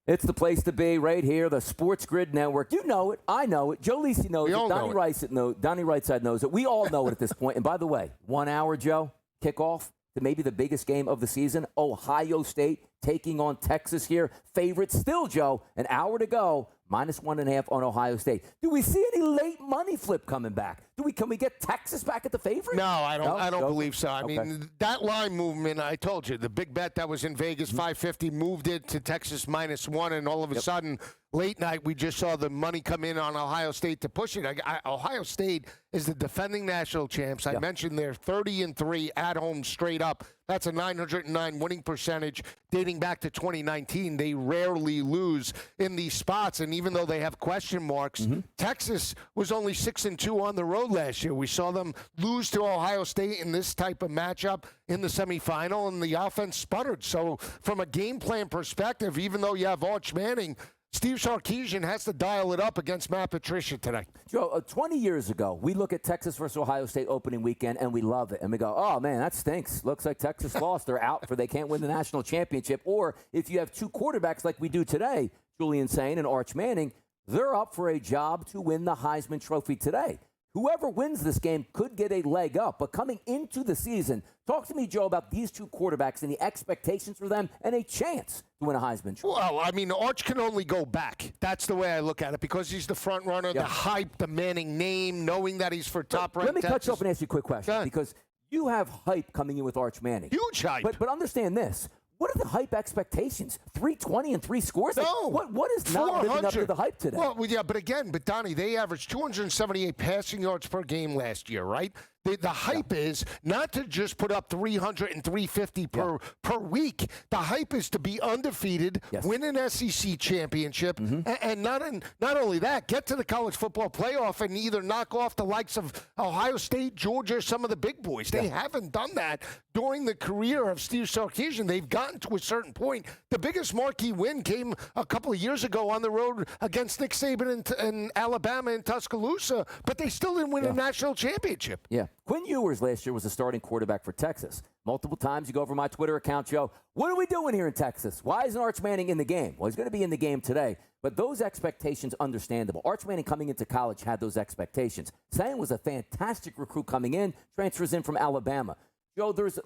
It's the place to be right here, the SportsGrid Network. You know it. I know it. Joe Lisi knows it. Donnie Rightside knows it. We all know it at this point. And by the way, 1 hour, Joe, kickoff to maybe the biggest game of the season. Ohio State taking on Texas here. Favorite still, Joe. An hour to go. -1.5 on Ohio State. Do we see any late money flip coming back? Can we get Texas back at the favorite? No, I don't believe so. I mean, that line movement, I told you, the big bet that was in Vegas, 550, moved it to Texas -1, and all of a sudden, late night, we just saw the money come in on Ohio State to push it. Ohio State is the defending national champs. I mentioned they're 30-3 at home straight up. That's a 909 winning percentage dating back to 2019. They rarely lose in these spots, and even though they have question marks, Texas was only 6-2 on the road last year. We saw them lose to Ohio State in this type of matchup in the semifinal, and the offense sputtered. So from a game plan perspective, even though you have Arch Manning, Steve Sarkisian has to dial it up against Matt Patricia today. Joe, 20 years ago, we look at Texas versus Ohio State opening weekend, and we love it. And we go, oh, man, that stinks. Looks like Texas lost. They're out they can't win the national championship. Or if you have two quarterbacks like we do today, Julian Sain and Arch Manning, they're up for a job to win the Heisman Trophy today. Whoever wins this game could get a leg up. But coming into the season, talk to me, Joe, about these two quarterbacks and the expectations for them and a chance to win a Heisman Trophy. Well, I mean, Arch can only go back. That's the way I look at it, because he's the front runner, the hype, the Manning name, knowing that he's for top-ranked Let me Texas. cut you off and ask you a quick question, because you have hype coming in with Arch Manning. Huge hype. But understand this. What are the hype expectations? 320 and 3 scores? No. What is not living up to the hype today? Well, yeah, but Donnie, they averaged 278 passing yards per game last year, right? The hype is not to just put up 300 and 350 per week. The hype is to be undefeated, win an SEC championship, and not only that, get to the college football playoff and either knock off the likes of Ohio State, Georgia, some of the big boys. They haven't done that during the career of Steve Sarkisian. They've gotten to a certain point. The biggest marquee win came a couple of years ago on the road against Nick Saban in Alabama in Tuscaloosa, but they still didn't win a national championship. Yeah. Quinn Ewers last year was a starting quarterback for Texas. Multiple times you go over my Twitter account, Joe, what are we doing here in Texas? Why isn't Arch Manning in the game? Well, he's going to be in the game today, but those expectations, understandable. Arch Manning coming into college had those expectations. Sain was a fantastic recruit coming in, transfers in from Alabama. Joe, there's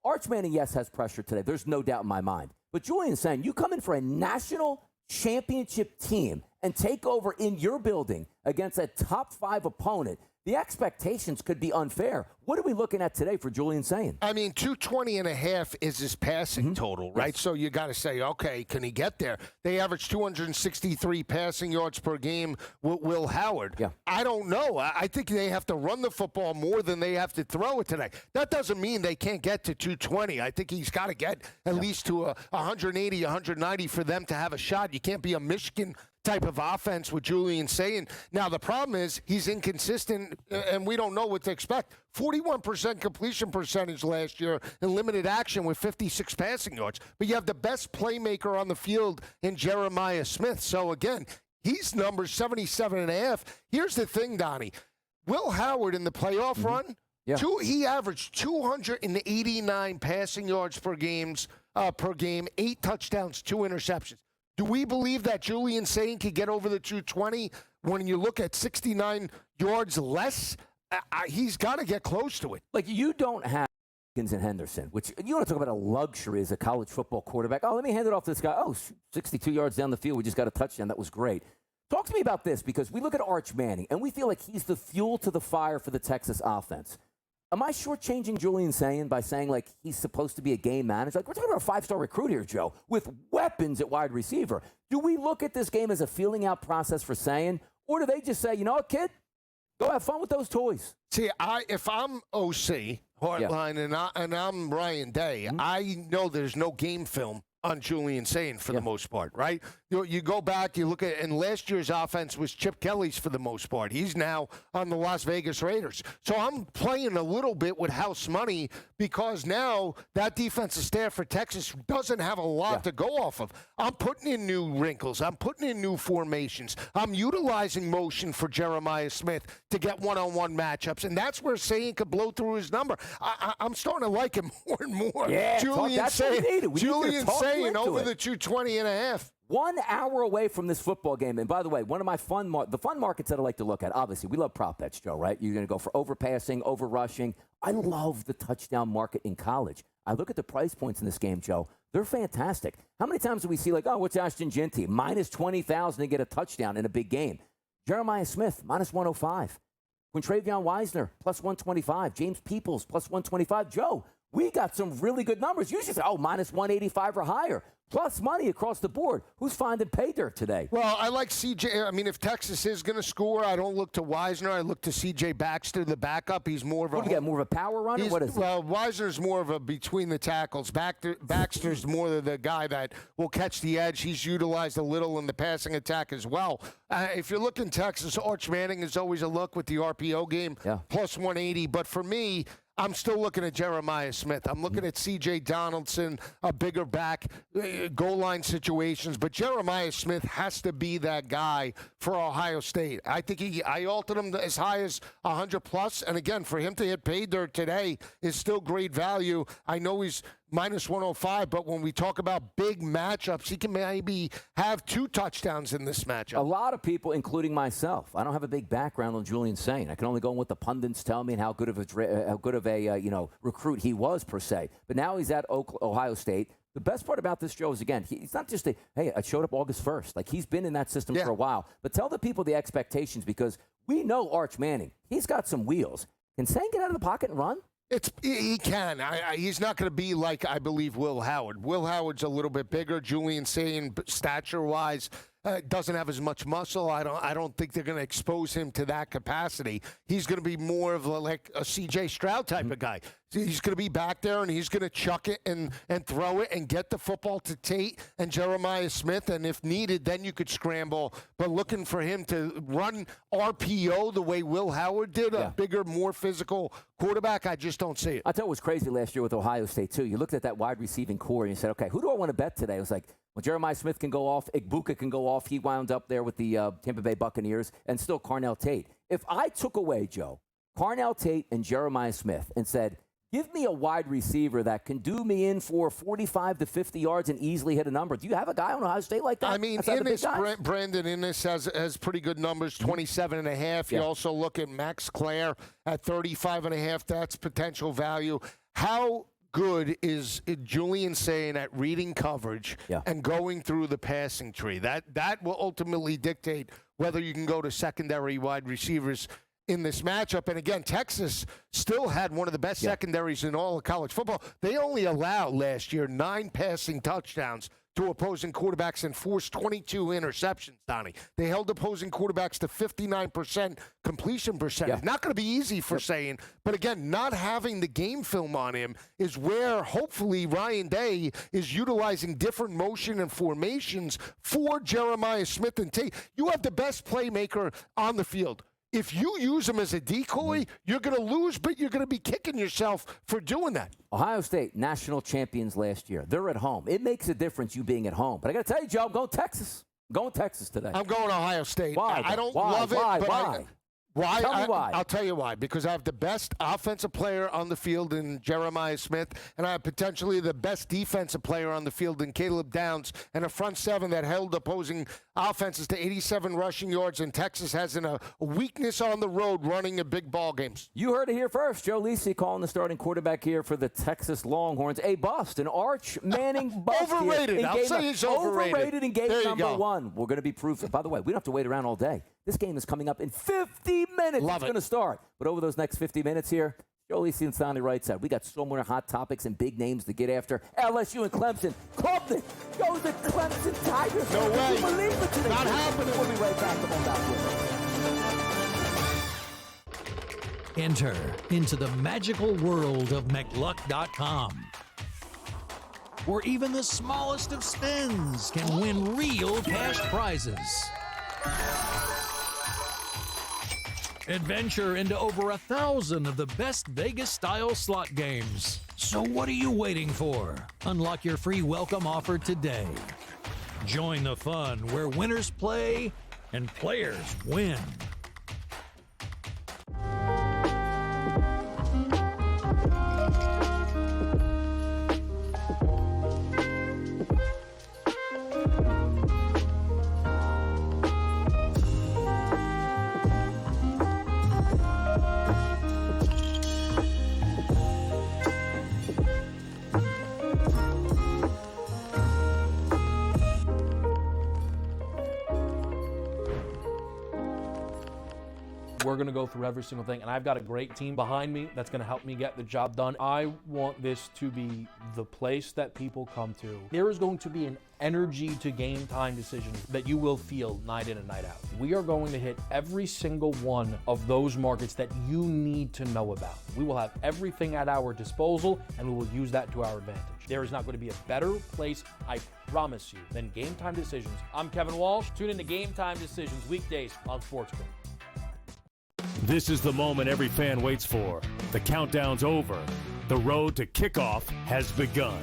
Arch Manning, yes, has pressure today. There's no doubt in my mind. But Julian Sain, you come in for a national championship team and take over in your building against a top 5 opponent. The expectations could be unfair. What are we looking at today for Julian Sain? I mean, 220.5 is his passing total, right? Yes. So you got to say, okay, can he get there? They average 263 passing yards per game with Will Howard. Yeah. I don't know. I think they have to run the football more than they have to throw it today. That doesn't mean they can't get to 220. I think he's got to get at least to 180, 190 for them to have a shot. You can't be a Michigan type of offense with Julian Sain. Now, the problem is he's inconsistent, and we don't know what to expect. 41% completion percentage last year in limited action with 56 passing yards. But you have the best playmaker on the field in Jeremiah Smith. So, again, he's number 77.5. Here's the thing, Donnie. Will Howard in the playoff run, he averaged 289 passing yards per game, 8 touchdowns, 2 interceptions. Do we believe that Julian Sain could get over the 220 when you look at 69 yards less? He's got to get close to it. You don't have Hopkins and Henderson, which you want to talk about a luxury as a college football quarterback. Oh, let me hand it off to this guy. Oh, 62 yards down the field. We just got a touchdown. That was great. Talk to me about this, because we look at Arch Manning, and we feel like he's the fuel to the fire for the Texas offense. Am I shortchanging Julian Sain by saying, he's supposed to be a game manager? We're talking about a 5-star recruit here, Joe, with weapons at wide receiver. Do we look at this game as a feeling out process for Sain, or do they just say, you know what, kid, go have fun with those toys? See, if I'm OC, Heartline, and I'm Ryan Day, I know there's no game film on Julian Sain for the most part, right? You go back, you look at, and last year's offense was Chip Kelly's for the most part. He's now on the Las Vegas Raiders. So I'm playing a little bit with house money, because now that defensive staff for Texas doesn't have a lot to go off of. I'm putting in new wrinkles. I'm putting in new formations. I'm utilizing motion for Jeremiah Smith to get one-on-one matchups, and that's where Sain could blow through his number. I'm starting to like him more and more. Yeah, Julian Sain. Julian Sain over the 220.5. 1 hour away from this football game. And by the way, one of my fun markets that I like to look at, obviously, we love prop bets, Joe, right? You're going to go for overpassing, over rushing. I love the touchdown market in college. I look at the price points in this game, Joe. They're fantastic. How many times do we see, like, oh, what's Ashton Genty? Minus 20,000 to get a touchdown in a big game. Jeremiah Smith, minus 105. Quintravion Wisner, plus 125. James Peoples, plus 125. Joe, we got some really good numbers. You should say, oh, minus 185 or higher. Plus money across the board. Who's finding pay dirt today? Well, I like CJ. I mean, if Texas is going to score, I don't look to Wisner. I look to CJ Baxter, the backup. He's more of a... What do you got, more of a power runner? What is it? Well, Wisner's more of a between the tackles. Baxter's more the guy that will catch the edge. He's utilized a little in the passing attack as well. If you're looking Texas, Arch Manning is always a look with the RPO game, plus 180. But for me, I'm still looking at Jeremiah Smith. I'm looking at C.J. Donaldson, a bigger back, goal line situations. But Jeremiah Smith has to be that guy for Ohio State. I think I altered him as high as 100+. And, again, for him to hit pay dirt today is still great value. I know he's minus 105, but when we talk about big matchups, he can maybe have 2 touchdowns in this matchup. A lot of people, including myself, I don't have a big background on Julian Sain. I can only go on what the pundits tell me and how good of a recruit he was per se. But now he's at Ohio State. The best part about this, Joe, is, again, he's not just I showed up August 1st. Like, he's been in that system for a while. But tell the people the expectations, because we know Arch Manning. He's got some wheels. Can Sain get out of the pocket and run? He can. He's not going to be like, I believe, Will Howard. Will Howard's a little bit bigger. Julian Sain, stature-wise, doesn't have as much muscle. I don't think they're going to expose him to that capacity. He's going to be more of like a C.J. Stroud type of guy. He's going to be back there, and he's going to chuck it and throw it and get the football to Tate and Jeremiah Smith, and if needed, then you could scramble. But looking for him to run RPO the way Will Howard did, a bigger, more physical quarterback, I just don't see it. I thought it was crazy last year with Ohio State, too. You looked at that wide receiving core, and you said, okay, who do I want to bet today? It was like, well, Jeremiah Smith can go off. Igbuka can go off. He wound up there with the Tampa Bay Buccaneers, and still Carnell Tate. If I took away, Joe, Carnell Tate and Jeremiah Smith and said, give me a wide receiver that can do me in for 45 to 50 yards and easily hit a number. Do you have a guy on Ohio State like that? I mean, Brandon Innes has pretty good numbers, 27.5. You also look at Max Clare at 35.5. That's potential value. How good is Julian Sain at reading coverage and going through the passing tree? That will ultimately dictate whether you can go to secondary wide receivers in this matchup. And again, Texas still had one of the best secondaries in all of college football. They only allowed last year 9 passing touchdowns to opposing quarterbacks and forced 22 interceptions, Donnie. They held opposing quarterbacks to 59% completion percentage. Not going to be easy for Sain, but again, not having the game film on him is where hopefully Ryan Day is utilizing different motion and formations for Jeremiah Smith and Tate. You have the best playmaker on the field. If you use him as a decoy, you're going to lose, but you're going to be kicking yourself for doing that. Ohio State, national champions last year. They're at home. It makes a difference you being at home. But I got to tell you, Joe, I'm going Texas. I'm going Texas today. I'm going Ohio State. Why? I don't love it. But Why? Why? Tell me why. I'll tell you why. Because I have the best offensive player on the field in Jeremiah Smith, and I have potentially the best defensive player on the field in Caleb Downs, and a front seven that held opposing offenses to 87 rushing yards, and Texas has a weakness on the road running in big ball games. You heard it here first. Joe Lisi calling the starting quarterback here for the Texas Longhorns. A bust, an Arch Manning bust. Overrated. I'll say he's overrated. Overrated in game number 1. We're going to be proof. By the way, we don't have to wait around all day. This game is coming up in 50 minutes. It's going to start. But over those next 50 minutes here, Joe Lisi and Donnie Rightside. We got so many hot topics and big names to get after. LSU and Clemson. Clemson goes the Clemson Tigers. No way. Can you believe it today? Not happening. We'll be right back. Enter into the magical world of McLuck.com, where even the smallest of spins can win real cash prizes. Adventure into over 1,000 of the best Vegas-style slot games. So what are you waiting for? Unlock your free welcome offer today. Join the fun where winners play and players win. going to go through every single thing, and I've got a great team behind me that's going to help me get the job done. I want this to be the place that people come to. There is going to be an energy to game time decisions that you will feel night in and night out. We are going to hit every single one of those markets that you need to know about. We will have everything at our disposal, and we will use that to our advantage. There is not going to be a better place, I promise you, than Game Time Decisions. I'm Kevin Walsh. Tune in to Game Time Decisions weekdays on SportsGrid. This is the moment every fan waits for. The countdown's over. The road to kickoff has begun.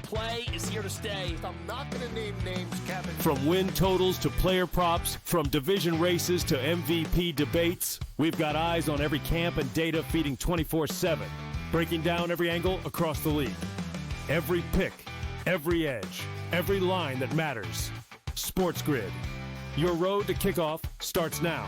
Play is here to stay. I'm not going to name names, Kevin. From win totals to player props, from division races to MVP debates, we've got eyes on every camp and data feeding 24/7, breaking down every angle across the league. Every pick, every edge, every line that matters. SportsGrid. Your road to kickoff starts now.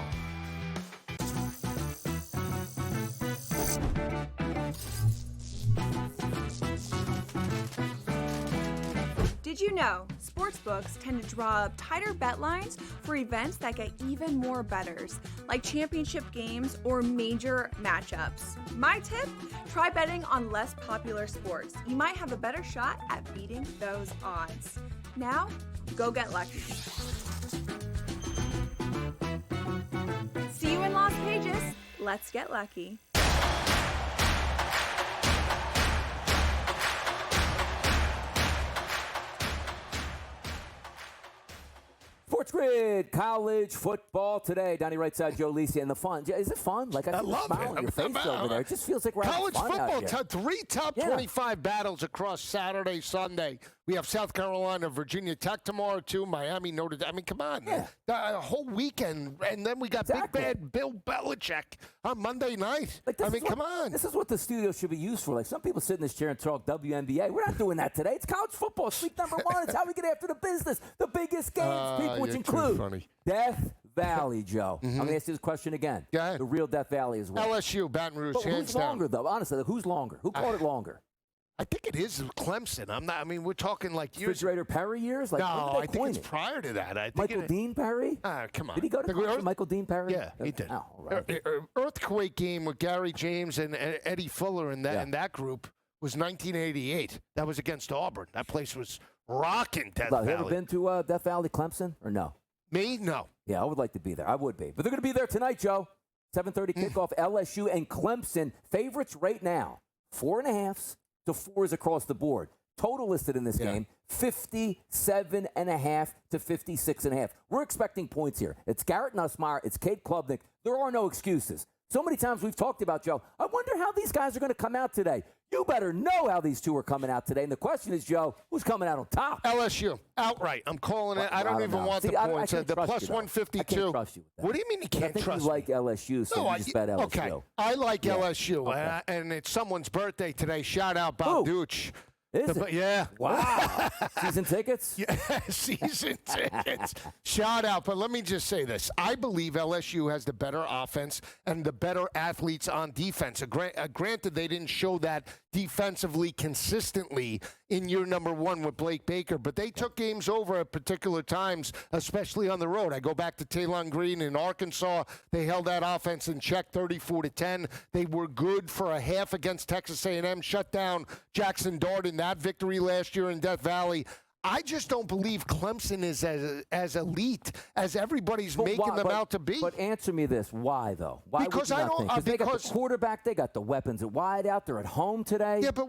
Did you know sportsbooks tend to draw up tighter bet lines for events that get even more bettors, like championship games or major matchups? My tip, try betting on less popular sports. You might have a better shot at beating those odds. Now, go get lucky. See you in Las Vegas. Let's get lucky. SportsGrid, college football today. Donnie, Rightside, Joe, Lisi, and the fun. Is it fun? Like I see love a smile it. on your face over there. It just feels like we're having College fun football, out here. three top 25 battles across Saturday, Sunday. We have South Carolina, Virginia Tech tomorrow, too. Miami, Notre Dame. I mean, come on. Yeah. The whole weekend. And then we got Big Bad Bill Belichick on Monday night. Like, come on. This is what the studio should be used for. Like, some people sit in this chair and talk WNBA. We're not doing that today. It's college football. It's week number one. It's how we get after the business. The biggest games, people, which include Death Valley, Joe. I'm going to ask you this question again. Go ahead. The real Death Valley is what? LSU, Baton Rouge, But hands who's down. longer, though? Honestly, who's longer? Who called it longer? I think it is Clemson. We're talking like years. Refrigerator Perry years? Like, No, I think it's it? prior to that. I think Michael Dean Perry? Come on. Did he go to college with Michael Dean Perry? Yeah, he did. Oh, all right. Earthquake game with Gary James and Eddie Fuller and that group was 1988. That was against Auburn. That place was rocking. Death Have Valley. you ever been to Death Valley, Clemson, or no? Me? No. Yeah, I would like to be there. I would be. But they're going to be there tonight, Joe. 7:30 kickoff, LSU and Clemson. Favorites right now, 4.5s to 4s across the board. Total listed in this game, 57.5 to 56.5. We're expecting points here. It's Garrett Nussmeier. It's Kate Klubnik. There are no excuses. So many times we've talked about, Joe, I wonder how these guys are going to come out today. You better know how these two are coming out today. And the question is, Joe, who's coming out on top? LSU. Outright. I'm calling it. I don't even want the points. The plus 152. I can't trust you with that. What do you mean you can't I think trust you like LSU, so you just bet LSU. Okay. I like LSU. And it's someone's birthday today. Shout out Bob Dooch. Is it? Yeah. Wow. Season tickets? Yeah, season tickets. Shout out. But let me just say this. I believe LSU has the better offense and the better athletes on defense. Granted, they didn't show that defensively consistently in year number one with Blake Baker, but they took games over at particular times, especially on the road. I go back to Taylon Green in Arkansas. They held that offense in check 34-10. They were good for a half against Texas A&M, shut down Jackson Dart in that victory last year in Death Valley. I just don't believe Clemson is as elite as everybody's making them out to be. But answer me this. Why, though? Why because would you I don't. think? They got the quarterback. They got the weapons at wide out. They're at home today. Yeah, but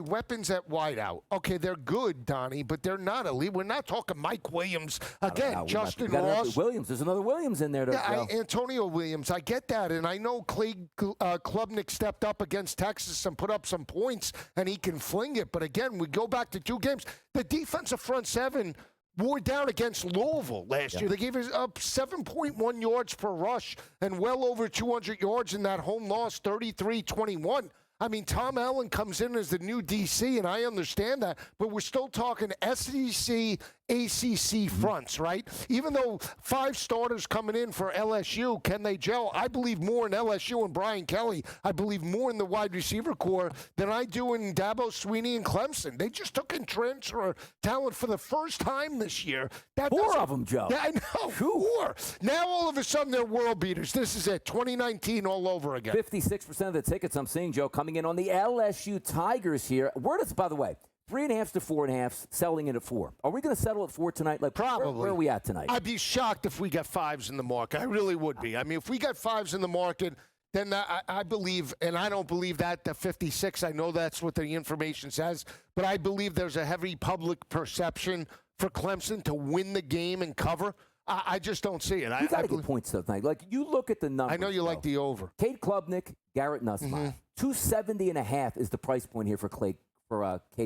weapons at wide out. Okay, they're good, Donnie, but they're not elite. We're not talking Mike Williams. Again, Justin Ross. Williams. There's another Williams in there. Antonio Williams. I get that, and I know Clay Klubnik stepped up against Texas and put up some points, and he can fling it. But again, we go back to 2 games. The defensive front seven wore down against Louisville last year. They gave us up 7.1 yards per rush and well over 200 yards in that home loss, 33-21. I mean, Tom Allen comes in as the new DC, and I understand that, but we're still talking SEC ACC fronts, right? Even though 5 starters coming in for LSU, can they gel? I believe more in LSU and Brian Kelly. I believe more in the wide receiver core than I do in Dabo Swinney and Clemson. They just took in transfer talent for the first time this year. 4 of them, Joe. Yeah, I know. 4. Now all of a sudden they're world beaters. This is it. 2019 all over again. 56% of the tickets I'm seeing, Joe, coming in on the LSU Tigers here. Where does, by the way, 3.5 to 4.5, selling in at 4. Are we going to settle at 4 tonight? Like, probably. Where are we at tonight? I'd be shocked if we got 5s in the market. I really would be. I mean, if we got 5s in the market, then I believe, and I don't believe that the 56. I know that's what the information says, but I believe there's a heavy public perception for Clemson to win the game and cover. I just don't see it. You got to get points tonight. Like, you look at the numbers. I know you like the over. Cade Klubnik, Garrett Nussmeier. 270.5 is the price point here for Cade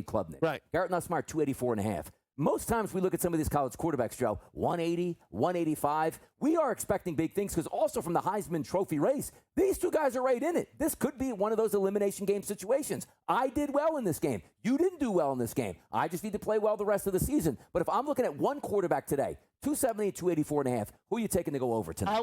Klubnik. Right. Garrett Nussmeier, 284.5. Most times we look at some of these college quarterbacks, Joe, 180, 185. We are expecting big things because also from the Heisman Trophy race, these 2 guys are right in it. This could be one of those elimination game situations. I did well in this game. You didn't do well in this game. I just need to play well the rest of the season. But if I'm looking at one quarterback today, 270 and 284.5, who are you taking to go over tonight?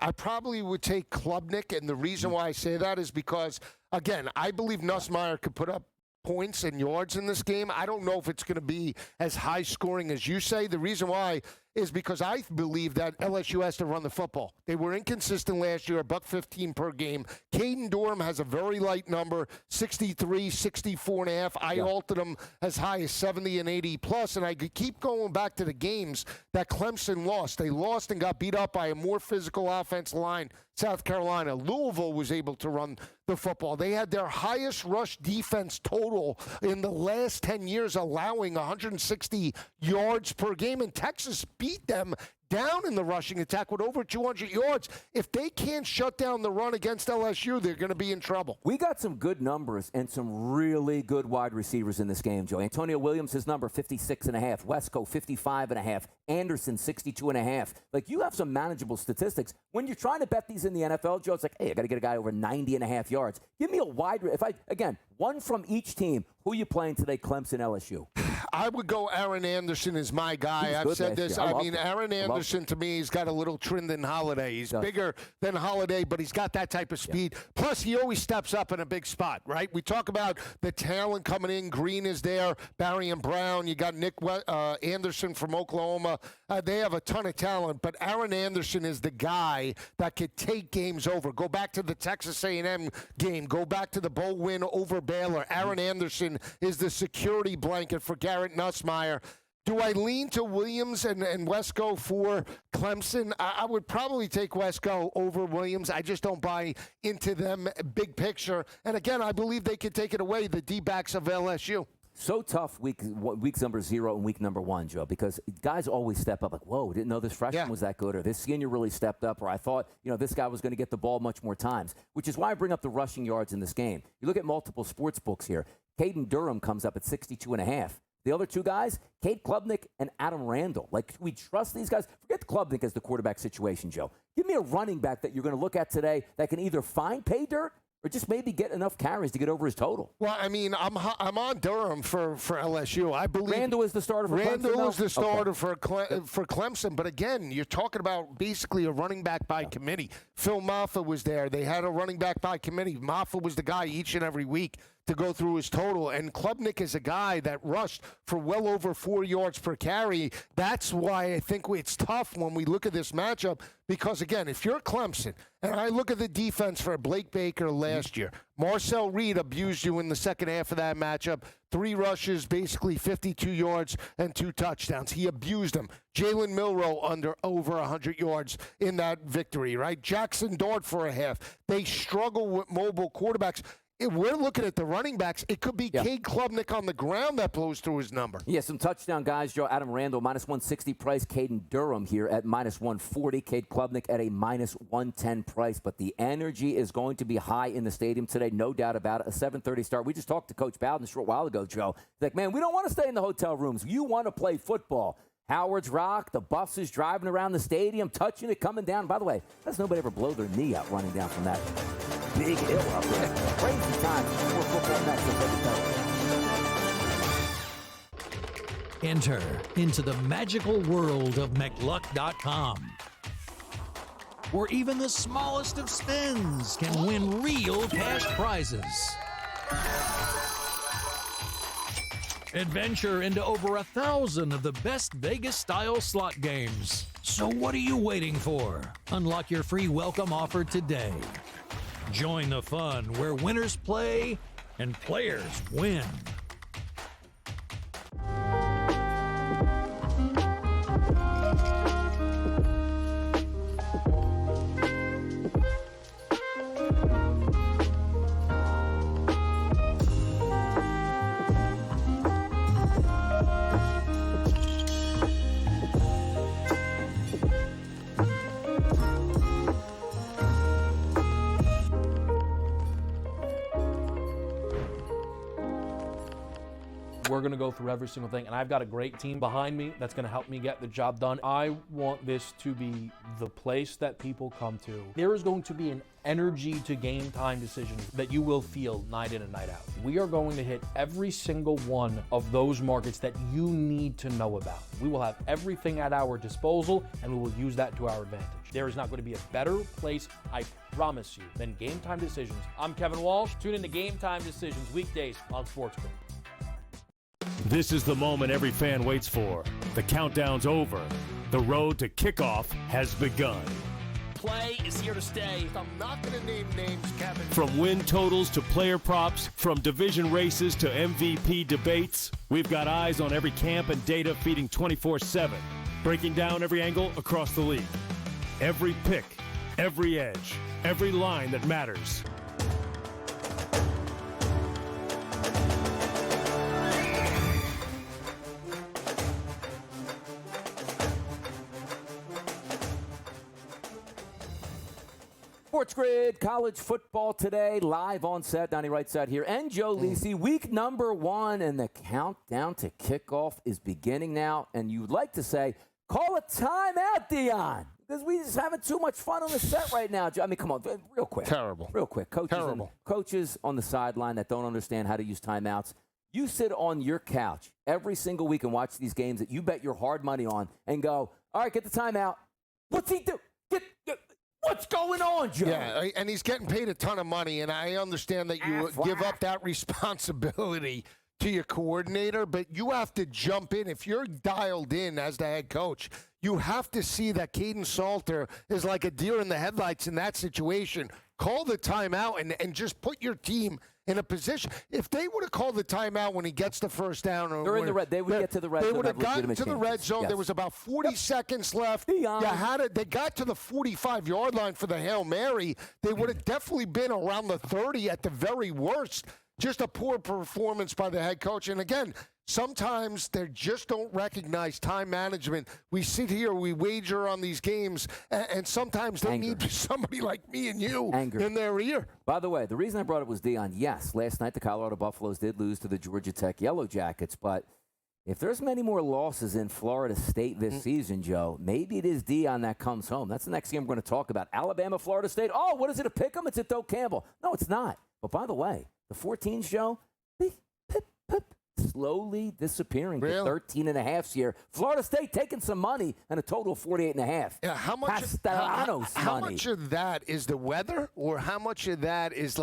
I probably would take Klubnik, and the reason why I say that is because, again, I believe Nussmeier could put up points and yards in this game. I don't know if it's going to be as high scoring as you say. The reason why is because I believe that LSU has to run the football. They were inconsistent last year, $1.15 per game. Caden Durham has a very light number, 63, 64.5. I altered them as high as 70 and 80 plus, and I could keep going back to the games that Clemson lost. They lost and got beat up by a more physical offensive line. South Carolina. Louisville was able to run the football. They had their highest rush defense total in the last 10 years, allowing 160 yards per game, and Texas beat them down in the rushing attack with over 200 yards. If they can't shut down the run against LSU, they're going to be in trouble. We got some good numbers and some really good wide receivers in this game, Joe. Antonio Williams, his number, 56.5. Wesco, 55.5. Anderson, 62.5. Like, you have some manageable statistics. When you're trying to bet these in the NFL, Joe, it's like, hey, I got to get a guy over 90.5 yards. Give me a wide, one from each team. Who are you playing today, Clemson, LSU? I would go Aaron Anderson is my guy. I've said this. I mean, Aaron Anderson, to me, he's got a little trend than Holiday. He's bigger than Holiday, but he's got that type of speed. Plus, he always steps up in a big spot, right? We talk about the talent coming in. Green is there. Barry and Brown. You got Nick Anderson from Oklahoma. They have a ton of talent, but Aaron Anderson is the guy that could take games over. Go back to the Texas A&M game. Go back to the bowl win over Baylor. Aaron Anderson is the security blanket for Garrett Nussmeier. Do I lean to Williams and Wesco for Clemson? I would probably take Wesco over Williams. I just don't buy into them big picture. And again, I believe they could take it away, the D-backs of LSU. So tough weeks number 0 and week number 1, Joe, because guys always step up like, whoa, didn't know this freshman was that good, or this senior really stepped up, or I thought, this guy was going to get the ball much more times, which is why I bring up the rushing yards in this game. You look at multiple sports books here. Caden Durham comes up at 62.5. The other 2 guys, Cade Klubnik and Adam Randall. Like, we trust these guys. Forget Klubnik as the quarterback situation, Joe. Give me a running back that you're going to look at today that can either find pay dirt or just maybe get enough carries to get over his total. Well, I mean, I'm on Durham for LSU. I believe Randall is the starter for Clemson. Randall is the starter for Clemson. But again, you're talking about basically a running back by committee. Phil Maffa was there. They had a running back by committee. Maffa was the guy each and every week to go through his total. And Klubnik is a guy that rushed for well over 4 yards per carry. That's why I think it's tough when we look at this matchup because, again, if you're Clemson, and I look at the defense for Blake Baker last year, Marcel Reed abused you in the second half of that matchup. 3 rushes, basically 52 yards and 2 touchdowns. He abused them. Jalen Milroe under over 100 yards in that victory, right? Jackson Dart for a half. They struggle with mobile quarterbacks. If we're looking at the running backs, it could be Cade Klubnik on the ground that blows through his number. Yeah, some touchdown guys, Joe. Adam Randall, -160 price. Caden Durham here at -140. Cade Klubnik at a -110 price. But the energy is going to be high in the stadium today, no doubt about it. A 7:30 start. We just talked to Coach Bowden a short while ago, Joe. He's like, man, we don't want to stay in the hotel rooms. You want to play football. Howard's Rock, the buses driving around the stadium, touching it, coming down. By the way, does nobody ever blow their knee out running down from that big hill up there? Crazy time for football matchup, let me tell you. Enter into the magical world of McLuck.com, where even the smallest of spins can win real cash prizes. Adventure into over 1,000 of the best Vegas-style slot games. So what are you waiting for? Unlock your free welcome offer today. Join the fun where winners play and players win. We're going to go through every single thing, and I've got a great team behind me that's going to help me get the job done. I want this to be the place that people come to. There is going to be an energy to game time decisions that you will feel night in and night out. We are going to hit every single one of those markets that you need to know about. We will have everything at our disposal, and we will use that to our advantage. There is not going to be a better place, I promise you, than Game Time Decisions. I'm Kevin Walsh. Tune in to Game Time Decisions weekdays on SportsGrid. This is the moment every fan waits for. The countdown's over. The road to kickoff has begun. Play is here to stay. I'm not going to name names, Kevin. From win totals to player props, from division races to MVP debates, we've got eyes on every camp and data feeding 24/7, breaking down every angle across the league. Every pick, every edge, every line that matters. SportsGrid, college football today, live on set. Donnie Rightside here, and Joe Lisi. Week number 1, and the countdown to kickoff is beginning now. And you would like to say, call a timeout, Dion, because we're just having too much fun on the set right now. I mean, come on, real quick. Terrible. Real quick. Coaches on the sideline that don't understand how to use timeouts. You sit on your couch every single week and watch these games that you bet your hard money on and go, all right, get the timeout. What's he do? What's going on, Joe? Yeah, and he's getting paid a ton of money, and I understand that you give up that responsibility to your coordinator, but you have to jump in. If you're dialed in as the head coach, you have to see that Caden Salter is like a deer in the headlights in that situation. Call the timeout and just put your team in a position. If they would have called the timeout when he gets the first down, or in the red, they would get to the red zone. They would have gotten to the red zone. Yes. There was about 40 seconds left. They got to the 45-yard line for the Hail Mary. They would have definitely been around the 30 at the very worst. Just a poor performance by the head coach. And again, sometimes they just don't recognize time management. We sit here, we wager on these games, and sometimes they need somebody like me and you in their ear. By the way, the reason I brought it was Dion. Yes, last night the Colorado Buffaloes did lose to the Georgia Tech Yellow Jackets, but if there's many more losses in Florida State this season, Joe, maybe it is Dion that comes home. That's the next game we're going to talk about. Alabama, Florida State. Oh, what is it, a pick 'em? It's at Doak Campbell. No, it's not. But by the way, the 14s, Joe, slowly disappearing to 13.5 here. Florida State taking some money and a total of 48.5. Yeah, how much of that is the weather, or how much of that is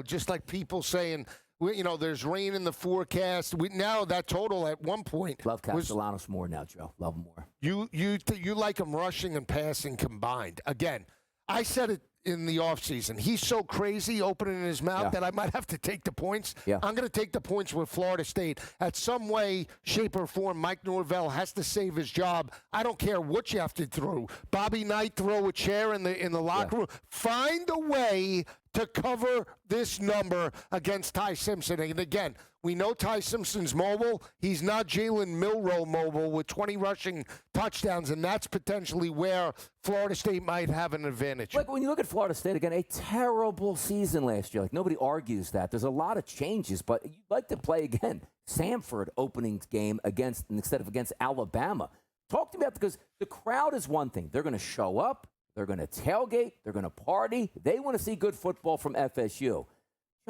just like people saying, there's rain in the forecast. Now that total at one point. Love Castellanos more now, Joe. Love him more. You like him rushing and passing combined. Again, I said it in the offseason. He's so crazy opening his mouth that I might have to take the points. Yeah. I'm going to take the points with Florida State. At some way, shape, or form, Mike Norvell has to save his job. I don't care what you have to throw. Bobby Knight throw a chair in the locker room. Find a way to cover this number against Ty Simpson. And again, we know Ty Simpson's mobile. He's not Jalen Milroe mobile with 20 rushing touchdowns, and that's potentially where Florida State might have an advantage. Like when you look at Florida State, again, a terrible season last year. Like nobody argues that. There's a lot of changes, but you'd like to play again. Samford opening game instead of against Alabama. Talk to me about, because the crowd is one thing. They're going to show up. They're going to tailgate. They're going to party. They want to see good football from FSU.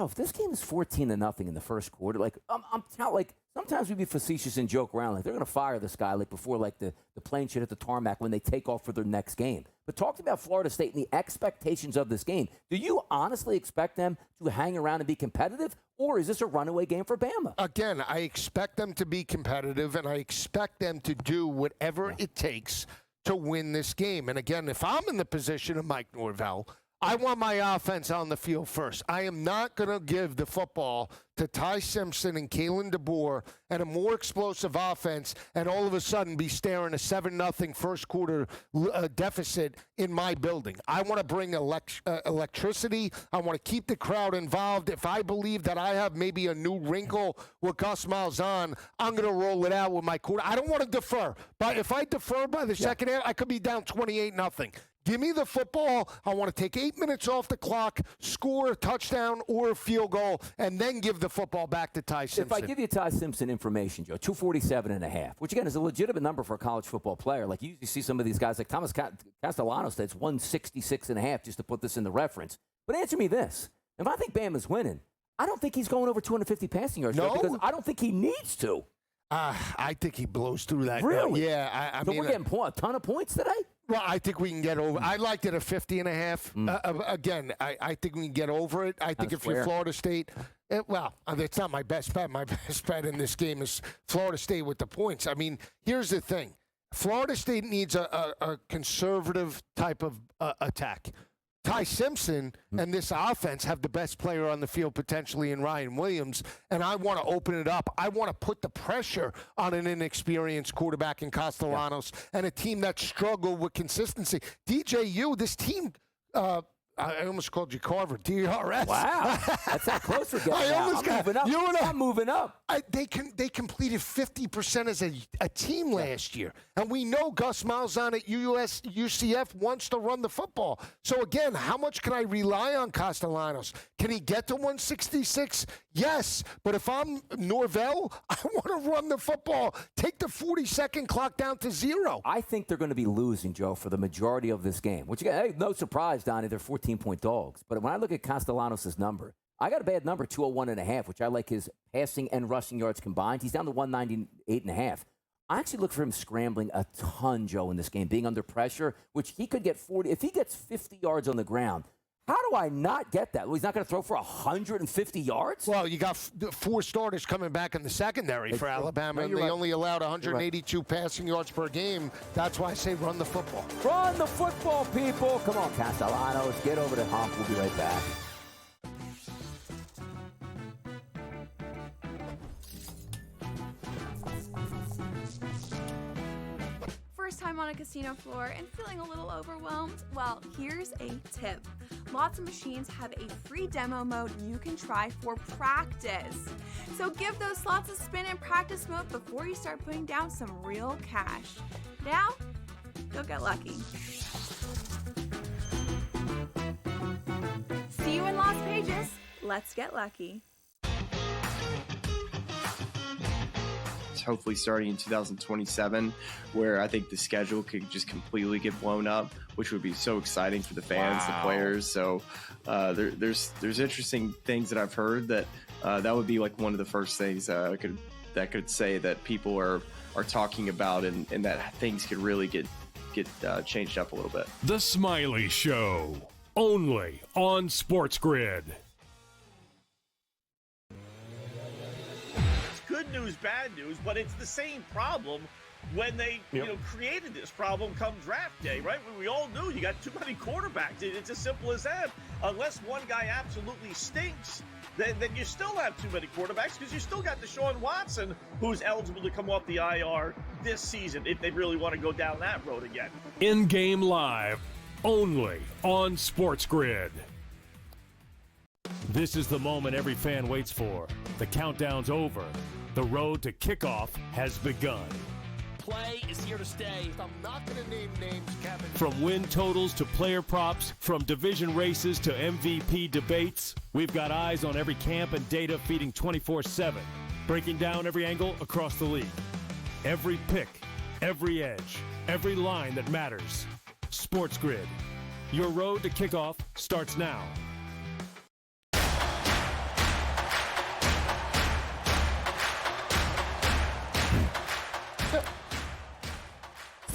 if this game is 14-0 in the first quarter, like I'm not like sometimes we be facetious and joke around like they're going to fire this guy like before like the plane should hit the tarmac when they take off for their next game. But talk about Florida State and the expectations of this game. Do you honestly expect them to hang around and be competitive, or is this a runaway game for Bama? Again, I expect them to be competitive, and I expect them to do whatever it takes to win this game. And again, if I'm in the position of Mike Norvell, I want my offense on the field first. I am not going to give the football to Ty Simpson and Kalen DeBoer and a more explosive offense and all of a sudden be staring a 7-0 first quarter deficit in my building. I want to bring electricity. I want to keep the crowd involved. If I believe that I have maybe a new wrinkle with Gus Malzahn, I'm going to roll it out with my quarter. I don't want to defer. But if I defer by the second half, I could be down 28-0. Give me the football. I want to take 8 minutes off the clock, score a touchdown or a field goal, and then give the football back to Ty Simpson. If I give you Ty Simpson information, Joe, 247.5, which again is a legitimate number for a college football player. Like you usually see some of these guys like Thomas Castellanos that's 166.5 just to put this into reference. But answer me this. If I think Bama's winning, I don't think he's going over 250 passing yards. No? Because I don't think he needs to. I think he blows through that. Really? Yeah. I so mean, we're getting a ton of points today? Well, I think we can get over. I liked it at 50.5. Again, I think we can get over it. I think if you're Florida State, it's not my best bet. My best bet in this game is Florida State with the points. I mean, here's the thing. Florida State needs a conservative type of attack. Ty Simpson and this offense have the best player on the field potentially in Ryan Williams, and I want to open it up. I want to put the pressure on an inexperienced quarterback in Castellanos and a team that struggled with consistency. DJU, this team, I almost called you Carver, DRS. Wow, that's not close for getting I'm moving up. They completed 50% as a team last year. And we know Gus Malzahn at UCF wants to run the football. So, again, how much can I rely on Castellanos? Can he get to 166? Yes. But if I'm Norvell, I want to run the football. Take the 40-second clock down to 0. I think they're going to be losing, Joe, for the majority of this game. Which, again, no surprise, Donnie, they're 14-point dogs. But when I look at Castellanos' number, I got a bad number, 201.5, which I like his passing and rushing yards combined. He's down to 198.5. I actually look for him scrambling a ton, Joe, in this game, being under pressure, which he could get 40. If he gets 50 yards on the ground, how do I not get that? Well, he's not going to throw for 150 yards? Well, you got 4 starters coming back in the secondary for Alabama, and they only allowed 182 passing yards per game. That's why I say run the football. Run the football, people. Come on, Castellanos. Get over the hump. We'll be right back. First time on a casino floor and feeling a little overwhelmed? Well, here's a tip. Lots of machines have a free demo mode you can try for practice. So give those slots a spin in practice mode before you start putting down some real cash. Now, go get lucky. See you in Las Vegas. Let's get lucky. Hopefully starting in 2027, where I think the schedule could just completely get blown up, which would be so exciting for the fans, the players. So there's interesting things that I've heard that that would be like one of the first things that could say that people are talking about, and that things could really get changed up a little bit. The Smiley Show, only on SportsGrid. Good news, bad news, but it's the same problem when they created this problem come draft day, right? We all knew you got too many quarterbacks. It's as simple as that. Unless one guy absolutely stinks, then you still have too many quarterbacks because you still got Deshaun Watson, who's eligible to come off the IR this season if they really want to go down that road again. In-game live, only on SportsGrid. This is the moment every fan waits for. The countdown's over. The road to kickoff has begun. Play is here to stay. I'm not going to name names, Kevin. From win totals to player props, from division races to MVP debates, we've got eyes on every camp and data feeding 24/7, breaking down every angle across the league. Every pick, every edge, every line that matters. SportsGrid. Your road to kickoff starts now.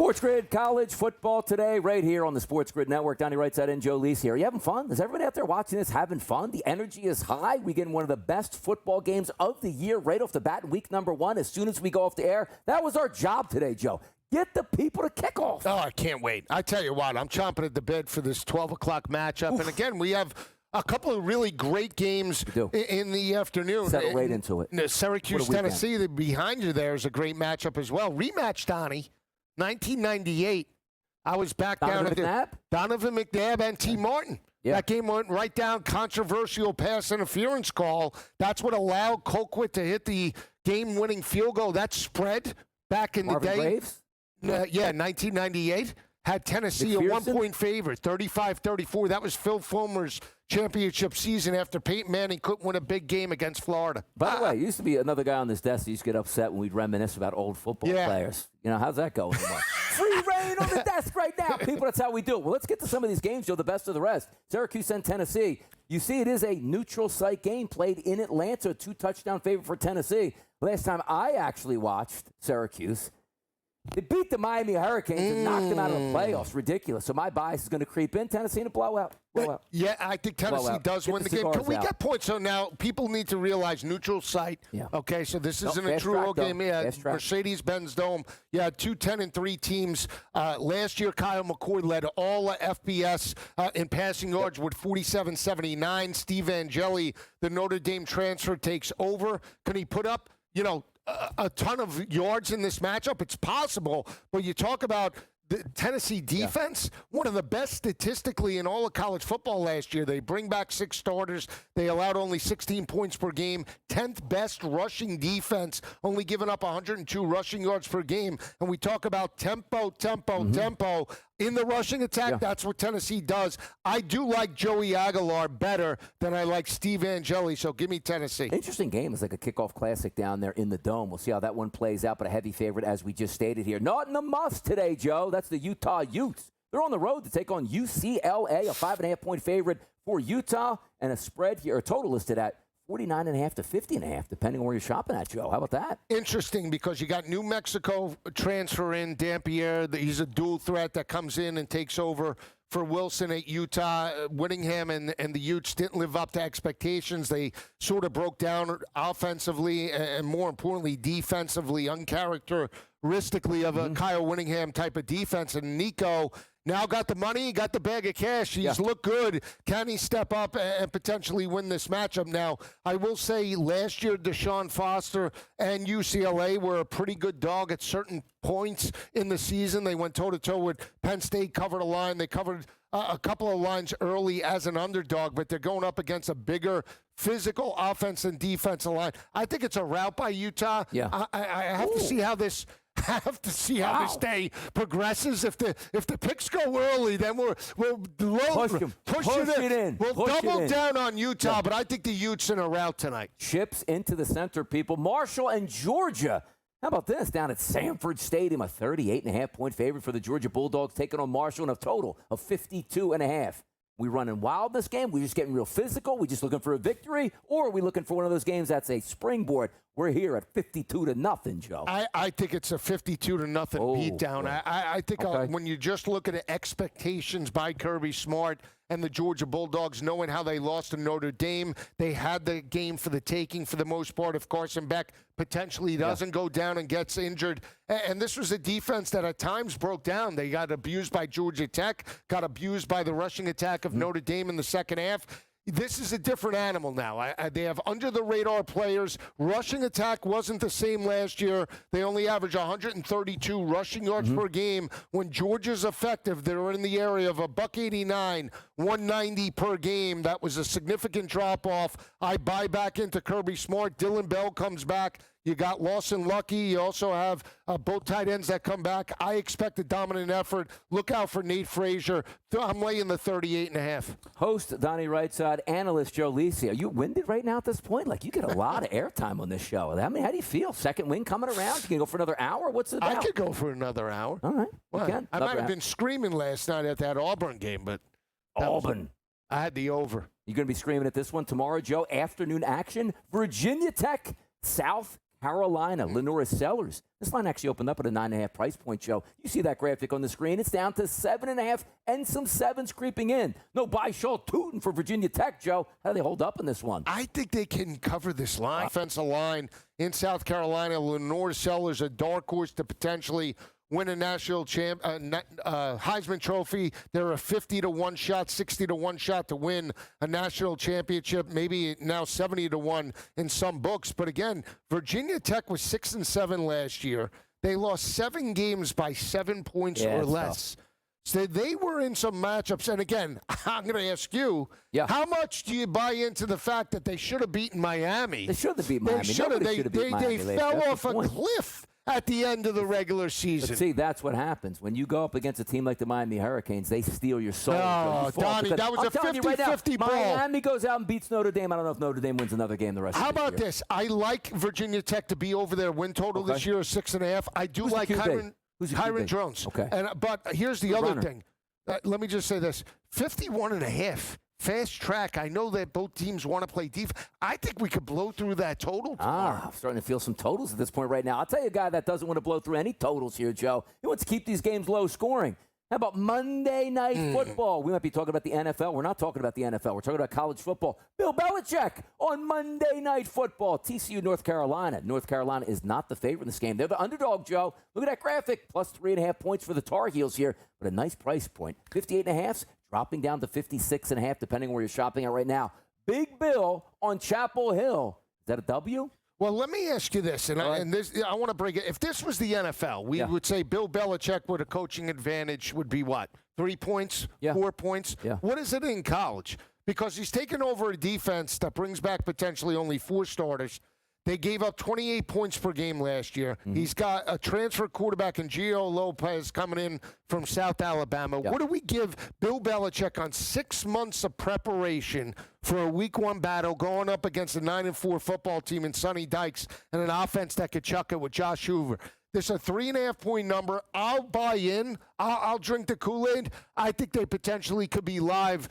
SportsGrid college football today, right here on the SportsGrid Network. Donnie Rightside and Joe Lisi here. Are you having fun? Is everybody out there watching this having fun? The energy is high. We get one of the best football games of the year right off the bat in week number 1 as soon as we go off the air. That was our job today, Joe. Get the people to kick off. Oh, I can't wait. I tell you what, I'm chomping at the bit for this 12 o'clock matchup. Oof. And again, we have a couple of really great games in the afternoon. Settle right into it. Syracuse, Tennessee, behind you there is a great matchup as well. Rematch, Donnie, 1998. I was back down at Donovan McNabb and T. Martin. Yeah. That game went right down, controversial pass interference call. That's what allowed Colquitt to hit the game-winning field goal. That spread back in Marvin the day. Graves? 1998. Had Tennessee a 1-point favorite, 35-34. That was Phil Fulmer's championship season after Peyton Manning couldn't win a big game against Florida. By the way, used to be another guy on this desk that used to get upset when we'd reminisce about old football players. You know, how's that going? Free reign on the desk right now, people. That's how we do it. Well, let's get to some of these games, Joe, the best of the rest. Syracuse and Tennessee. You see, it is a neutral site game played in Atlanta, 2-touchdown favorite for Tennessee. Last time I actually watched Syracuse, they beat the Miami Hurricanes and knocked them out of the playoffs. Ridiculous. So my bias is going to creep in. Tennessee in a blowout. Yeah, I think Tennessee does win the game. Can we get points? So now people need to realize neutral site. Yeah. Okay, so this isn't a true road game. Yeah, Mercedes-Benz Dome. Yeah, 2 10-3 teams. Last year, Kyle McCoy led all FBS in passing yards with 47-79. Steve Angeli, the Notre Dame transfer, takes over. Can he put up, a ton of yards in this matchup? It's possible, but you talk about the Tennessee defense, one of the best statistically in all of college football last year. They bring back 6 starters. They allowed only 16 points per game. 10th best rushing defense, only giving up 102 rushing yards per game. And we talk about tempo. In the rushing attack, that's what Tennessee does. I do like Joey Aguilar better than I like Steve Angeli, so give me Tennessee. Interesting game. It's like a kickoff classic down there in the Dome. We'll see how that one plays out, but a heavy favorite, as we just stated here. Not in the must today, Joe. That's the Utah Utes. They're on the road to take on UCLA, a 5.5-point favorite for Utah, and a spread here, a total listed at 49.5 to 50.5, depending on where you're shopping at, Joe. How about that? Interesting, because you got New Mexico transfer in, Dampier. He's a dual threat that comes in and takes over for Wilson at Utah. Whittingham and the Utes didn't live up to expectations. They sort of broke down offensively and, more importantly, defensively, uncharacteristically of a Kyle Whittingham type of defense. And Nico now got the money, got the bag of cash. He's looked good. Can he step up and potentially win this matchup? Now, I will say last year, Deshaun Foster and UCLA were a pretty good dog at certain points in the season. They went toe-to-toe with Penn State, covered a line. They covered a couple of lines early as an underdog, but they're going up against a bigger physical offense and defensive line. I think it's a rout by Utah. Yeah. I have to see how this this day progresses. If the picks go early, then we'll push it in. We'll double down on Utah, but I think the Utes in a rout tonight. Chips into the center, people. Marshall and Georgia. How about this? Down at Sanford Stadium, a 38.5-point favorite for the Georgia Bulldogs, taking on Marshall in a total of 52.5. We running wild this game? We just getting real physical? We just looking for a victory? Or are we looking for one of those games that's a springboard? We're here at 52-0, Joe. I think it's a 52-0 beatdown. I think when you just look at the expectations by Kirby Smart and the Georgia Bulldogs, knowing how they lost to Notre Dame, they had the game for the taking for the most part. If Carson Beck potentially doesn't go down and gets injured. And this was a defense that at times broke down. They got abused by Georgia Tech, got abused by the rushing attack of Notre Dame in the second half. This is a different animal now. They have under-the-radar players. Rushing attack wasn't the same last year. They only average 132 rushing yards per game. When Georgia's effective, they're in the area of $189, 190 per game. That was a significant drop-off. I buy back into Kirby Smart. Dylan Bell comes back. You got Lawson Lucky. You also have both tight ends that come back. I expect a dominant effort. Look out for Nate Frazier. I'm laying the 38.5. Host Donnie Rightside, analyst Joe Lisi. Are you winded right now at this point? Like, you get a lot of airtime on this show. I mean, how do you feel? Second win coming around? You can go for another hour? What's it about? I could go for another hour. All right. Well, I might have been screaming last night at that Auburn game, but Auburn. I had the over. You're going to be screaming at this one tomorrow, Joe. Afternoon action. Virginia Tech, South Carolina, Lenora Sellers. This line actually opened up at a 9.5 price point, Joe. You see that graphic on the screen. It's down to 7.5 and some 7s creeping in. No Shaw Tootin for Virginia Tech, Joe. How do they hold up in this one? I think they can cover this line. Offensive line in South Carolina. Lenora Sellers, a dark horse to potentially win a national Heisman Trophy. They're a 50-1 shot, 60-1 shot to win a national championship, maybe now 70-1 in some books. But again, Virginia Tech was 6-7 last year. They lost 7 games by 7 points or less. Tough. So they were in some matchups. And again, I'm going to ask you, how much do you buy into the fact that they should have beaten Miami? They should have beaten Miami. They fell off a cliff at the end of the regular season. But see, that's what happens. When you go up against a team like the Miami Hurricanes, they steal your soul. Oh, Donnie, that was a 50-50 ball. Miami goes out and beats Notre Dame. I don't know if Notre Dame wins another game the rest of the year. How about this? I like Virginia Tech to be over their win total this year, 6.5. I do like Kyron Drones. Okay. But here's the other thing. Let me just say this. 51.5. Fast track. I know that both teams want to play defense. I think we could blow through that total tomorrow. I'm starting to feel some totals at this point right now. I'll tell you a guy that doesn't want to blow through any totals here, Joe. He wants to keep these games low scoring. How about Monday Night Football? We might be talking about the NFL. We're not talking about the NFL. We're talking about college football. Bill Belichick on Monday Night Football. TCU, North Carolina. North Carolina is not the favorite in this game. They're the underdog, Joe. Look at that graphic. Plus 3.5 points for the Tar Heels here, but a nice price point. 58.5, dropping down to 56.5, depending on where you're shopping at right now. Big Bill on Chapel Hill. Is that a W? Well, let me ask you this, and I want to break it. If this was the NFL, we would say Bill Belichick with a coaching advantage would be what? 3 points? 4 points? Yeah. What is it in college? Because he's taken over a defense that brings back potentially only 4 starters. They gave up 28 points per game last year. He's got a transfer quarterback in Gio Lopez coming in from South Alabama. What do we give Bill Belichick on 6 months of preparation for a Week 1 battle going up against a 9-4 football team in Sonny Dykes and an offense that could chuck it with Josh Hoover? There's a 3.5 point number. I'll buy in. I'll drink the Kool-Aid. I think they potentially could be live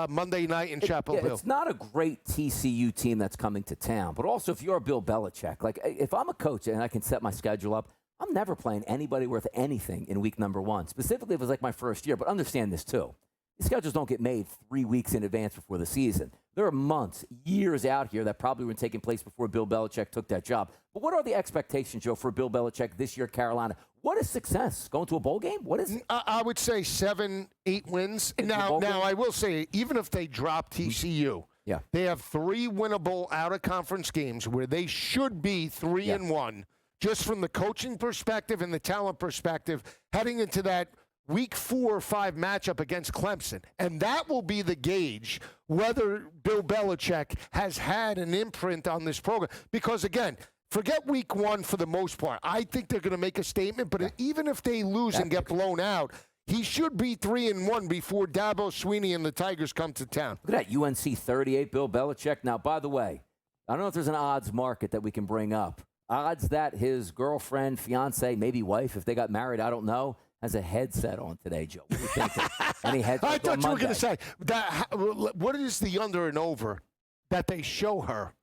Monday night in Chapel Hill. It's not a great TCU team that's coming to town, but also if you're Bill Belichick, like if I'm a coach and I can set my schedule up, I'm never playing anybody worth anything in week number 1, specifically if it's like my first year. But understand this too. The schedules don't get made 3 weeks in advance before the season. There are months, years out here that probably were taking place before Bill Belichick took that job. But what are the expectations, Joe, for Bill Belichick this year at Carolina? What is success? Going to a bowl game? What is it? I would say 7-8 wins. Now I will say, even if they drop TCU, they have 3 winnable out-of-conference games where they should be 3-1, just from the coaching perspective and the talent perspective, heading into that Week 4 or 5 matchup against Clemson. And that will be the gauge whether Bill Belichick has had an imprint on this program. Because, again, forget Week 1 for the most part. I think they're going to make a statement, but even if they lose and get blown out, he should be 3-1 before Dabo Swinney and the Tigers come to town. Look at that, UNC 38, Bill Belichick. Now, by the way, I don't know if there's an odds market that we can bring up. Odds that his girlfriend, fiance, maybe wife, if they got married, I don't know, has a headset on today, Joe. What do you think? Any headset? I thought you were going to say, what is the under and over that they show her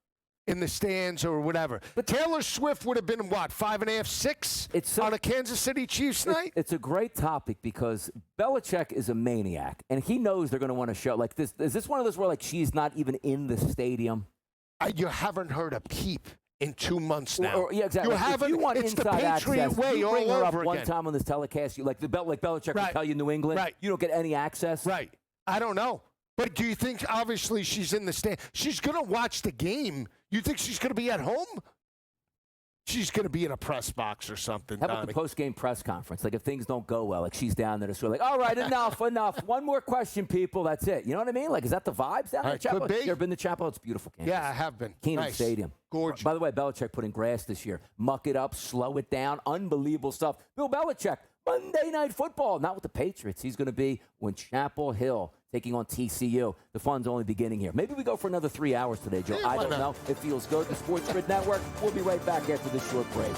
in the stands or whatever? But Taylor Swift would have been, what, 5.5, 6 on a Kansas City Chiefs night? It's a great topic because Belichick is a maniac, and he knows they're going to want to show. Like this, is this one of those where like she's not even in the stadium? You haven't heard a peep in 2 months now. Yeah, exactly. If you want it's inside the Patriot access, way you all bring her up over one again. time on this telecast, you like Belichick would tell you New England, you don't get any access. Right. I don't know. But do you think, obviously, she's in the stand? She's going to watch the game. You think she's going to be at home? She's going to be in a press box or something. How about the post-game press conference? Like if things don't go well, like she's down there to sort of like, all right, enough. One more question, people. That's it. You know what I mean? Like, is that the vibes down there at Chapel? Could be. You ever been to Chapel? It's beautiful campus. Yeah, I have been. Keenan Stadium. Gorgeous. By the way, Belichick put in grass this year. Muck it up, slow it down. Unbelievable stuff. Bill Belichick, Monday Night Football. Not with the Patriots. He's going to be on Chapel Hill taking on TCU. The fun's only beginning here. Maybe we go for another 3 hours today, Joe. I don't know. It feels good. The SportsGrid Network. We'll be right back after this short break.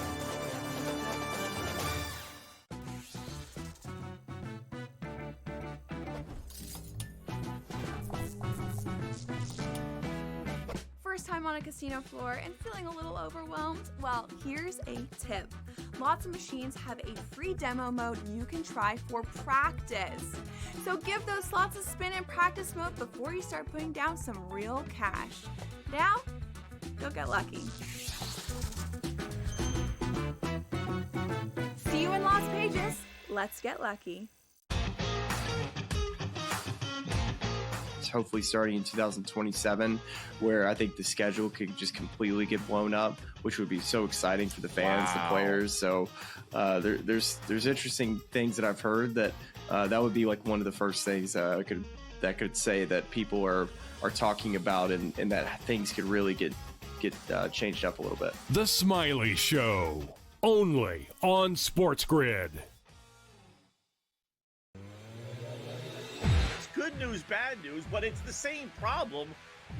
For first time on a casino floor and feeling a little overwhelmed? Well, here's a tip. Lots of machines have a free demo mode you can try for practice. So give those slots a spin in practice mode before you start putting down some real cash. Now, go get lucky. See you in Las Vegas. Let's get lucky. Hopefully starting in 2027, where I think the schedule could just completely get blown up, which would be so exciting for the fans, the players. So there's interesting things that I've heard that that would be like one of the first things that could say that people are talking about, and that things could really get changed up a little bit. The Smiley Show, only on SportsGrid. Good news, bad news, but it's the same problem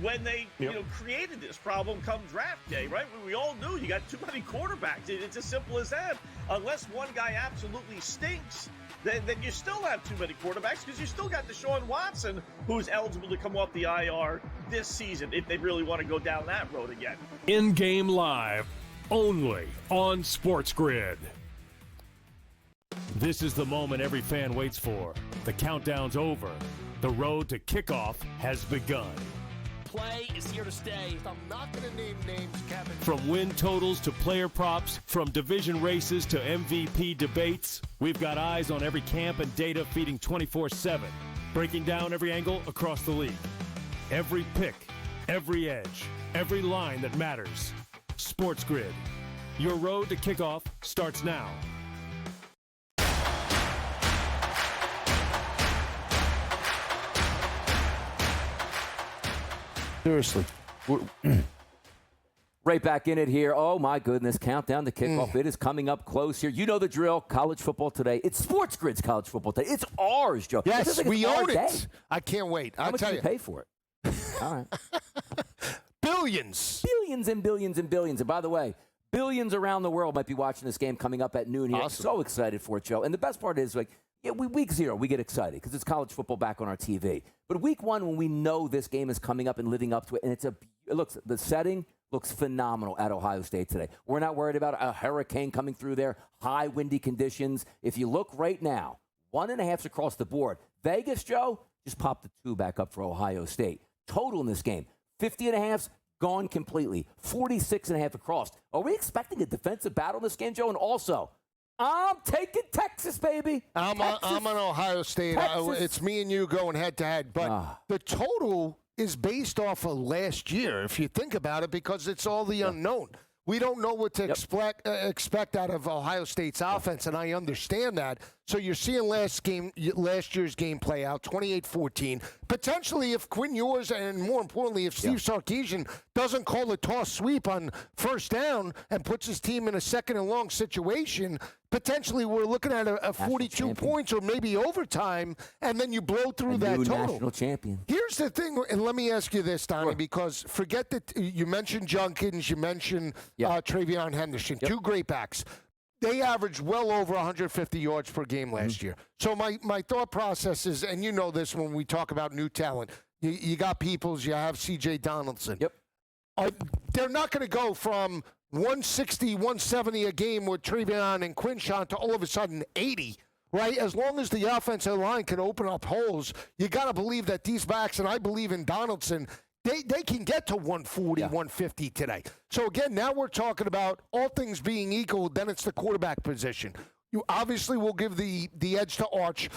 when they created this problem come draft day, right? We all knew you got too many quarterbacks. It's as simple as that. Unless one guy absolutely stinks, then you still have too many quarterbacks, because you still got Deshaun Watson, who's eligible to come off the IR this season if they really want to go down that road again. In-game live, only on SportsGrid. This is the moment every fan waits for. The countdown's over. The road to kickoff has begun. Play is here to stay. I'm not going to name names, Kevin. From win totals to player props, from division races to MVP debates, we've got eyes on every camp and data feeding 24/7, breaking down every angle across the league. Every pick, every edge, every line that matters. SportsGrid. Your road to kickoff starts now. Seriously. Right back in it here. Oh, my goodness. Countdown to kickoff. It is coming up close here. You know the drill. College football today. It's SportsGrid's college football today. It's ours, Joe. Yes, like we own it. Day. I can't wait. How I'll much tell do you. you pay for it? All right. Billions. Billions and billions and billions. And by the way, billions around the world might be watching this game coming up at noon here. Awesome. So excited for it, Joe. And the best part is, week 0, we get excited because it's college football back on our TV. But week 1, when we know this game is coming up and living up to it, and the setting looks phenomenal at Ohio State today. We're not worried about a hurricane coming through there, high windy conditions. If you look right now, 1.5s across the board. Vegas, Joe, just popped the 2 back up for Ohio State. Total in this game, 50.5s gone completely, 46.5 across. Are we expecting a defensive battle in this game, Joe? And also, I'm taking Texas, baby. I'm on Ohio State. It's me and you going head-to-head. But the total is based off of last year, if you think about it, because it's all the unknown. We don't know what to expect out of Ohio State's offense, and I understand that. So you're seeing last year's game play out, 28-14. Potentially, if Quinn Ewers, and more importantly, if Steve Sarkisian doesn't call a toss sweep on first down and puts his team in a second and long situation, potentially we're looking at a 42 points or maybe overtime, and then you blow through that total. National champion. Here's the thing, and let me ask you this, Donnie, because forget that you mentioned Junkins, you mentioned Travion Henderson, 2 great backs. They averaged well over 150 yards per game last year. So my thought process is, and you know this when we talk about new talent, you got Peoples, you have C.J. Donaldson. They're not going to go from 160, 170 a game with Travion and Quinshawn to all of a sudden 80, right? As long as the offensive line can open up holes, you got to believe that these backs, and I believe in Donaldson, they can get to 140, 150 today. So, again, now we're talking about all things being equal, then it's the quarterback position. You obviously will give the edge to Arch.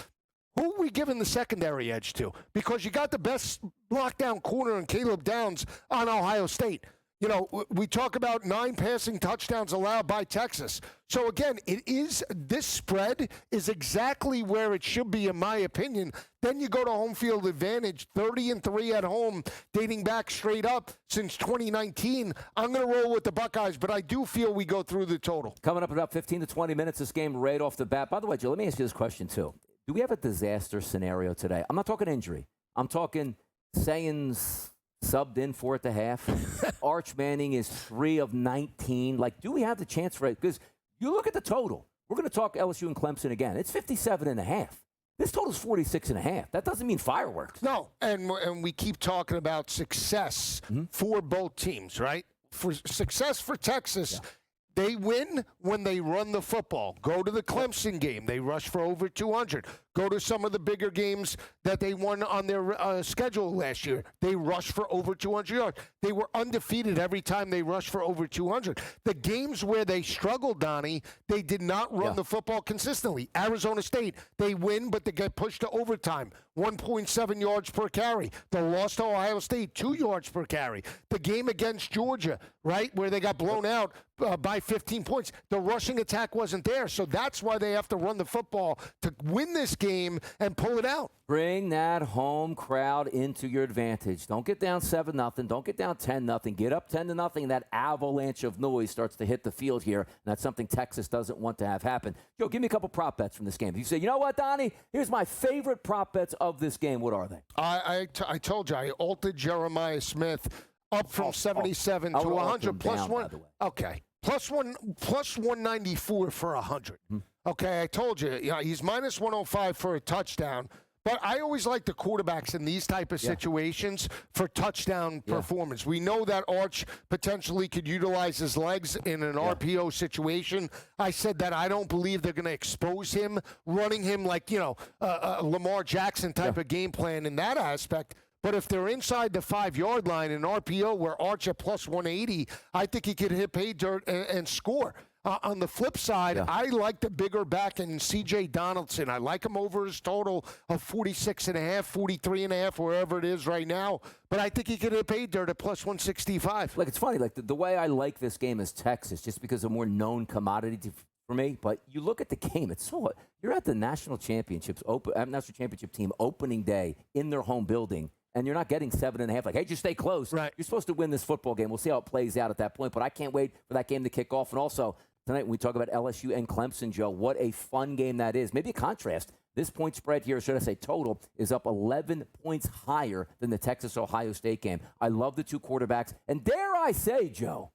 Who are we giving the secondary edge to? Because you got the best lockdown corner in Caleb Downs on Ohio State. You know, we talk about 9 passing touchdowns allowed by Texas. So, again, this spread is exactly where it should be, in my opinion. Then you go to home field advantage, 30-3 at home, dating back straight up since 2019. I'm going to roll with the Buckeyes, but I do feel we go through the total. Coming up in about 15 to 20 minutes, this game right off the bat. By the way, Joe, let me ask you this question, too. Do we have a disaster scenario today? I'm not talking injury. I'm talking Sayans subbed in 4 at the half. Arch Manning is 3 of 19. Like, do we have the chance for it? Because you look at the total. We're going to talk LSU and Clemson again. It's 57.5. This total's 46.5. That doesn't mean fireworks. No, and we keep talking about success for both teams, right? For success for Texas, they win when they run the football. Go to the Clemson game. They rush for over 200. Go to some of the bigger games that they won on their schedule last year. They rushed for over 200 yards. They were undefeated every time they rushed for over 200. The games where they struggled, Donnie, they did not run the football consistently. Arizona State, they win, but they get pushed to overtime. 1.7 yards per carry. The loss to Ohio State, 2 yards per carry. The game against Georgia, right, where they got blown out by 15 points. The rushing attack wasn't there, so that's why they have to run the football to win this game and pull it out. Bring that home crowd into your advantage. Don't get down 7-0. Don't get down 10-0. Get up 10-0. That avalanche of noise starts to hit the field here, and that's something Texas doesn't want to have happen. Joe, give me a couple prop bets from this game. If you say, you know what, Donnie, here's my favorite prop bets of this game, what are they? I told you, I altered Jeremiah Smith up from 77 to 100 plus down, one. Okay, plus 194 for 100. Okay, I told you, he's minus 105 for a touchdown. But I always like the quarterbacks in these type of situations for touchdown performance. We know that Arch potentially could utilize his legs in an RPO situation. I said that I don't believe they're going to expose him, running him like, Lamar Jackson type of game plan in that aspect. But if they're inside the 5-yard line in RPO where Arch at plus 180, I think he could hit pay dirt and score. On the flip side, I like the bigger back in C.J. Donaldson. I like him over his total of 46.5, 43.5, wherever it is right now. But I think he could hit pay dirt at plus 165. Like, it's funny. Like, the way I like this game is Texas, just because of a more known commodity for me. But you look at the game, it's so you're at the national championship team opening day in their home building. And you're not getting 7.5. Like, hey, just stay close. Right. You're supposed to win this football game. We'll see how it plays out at that point. But I can't wait for that game to kick off. And also, tonight when we talk about LSU and Clemson, Joe, what a fun game that is. Maybe a contrast. This point spread here, should I say total, is up 11 points higher than the Texas-Ohio State game. I love the two quarterbacks. And dare I say, Joe,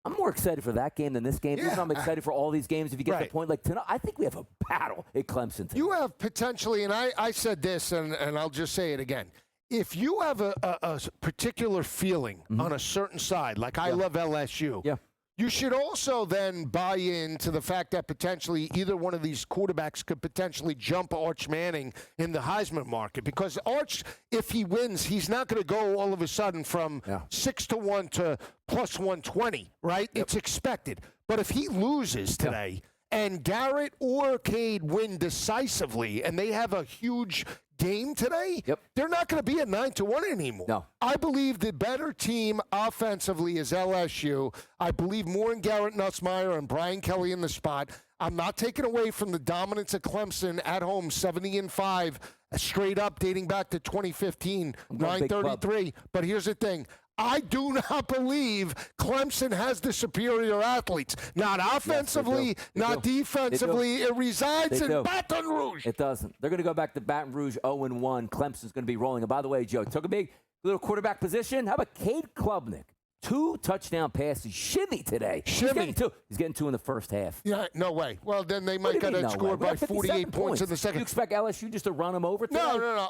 I'm more excited for that game than this game. Even though I'm excited for all these games. If you get the point, like tonight, I think we have a battle at Clemson tonight. You have potentially, and I said this, and I'll just say it again. If you have a particular feeling on a certain side, like I love LSU, you should also then buy into the fact that potentially either one of these quarterbacks could potentially jump Arch Manning in the Heisman market. Because Arch, if he wins, he's not going to go all of a sudden from 6-1 to plus 120, right? It's expected. But if he loses today and Garrett or Cade win decisively and they have a huge game today, they're not going to be at 9-1 anymore. No. I believe the better team offensively is LSU. I believe more in Garrett Nussmeier and Brian Kelly in the spot. I'm not taking away from the dominance of Clemson at home, 70-5, straight up dating back to 2015, 933. But here's the thing. I do not believe Clemson has the superior athletes. Not offensively, not defensively. It resides in Baton Rouge. It doesn't. They're going to go back to Baton Rouge 0-1. Clemson's going to be rolling. And by the way, Joe, took a big little quarterback position. How about Cade Klubnik? 2 touchdown passes. Shimmy today. Shimmy. He's getting 2 in the first half. Yeah, no way. Well, then they might get a score by 48 points in the second. You expect LSU just to run them over today?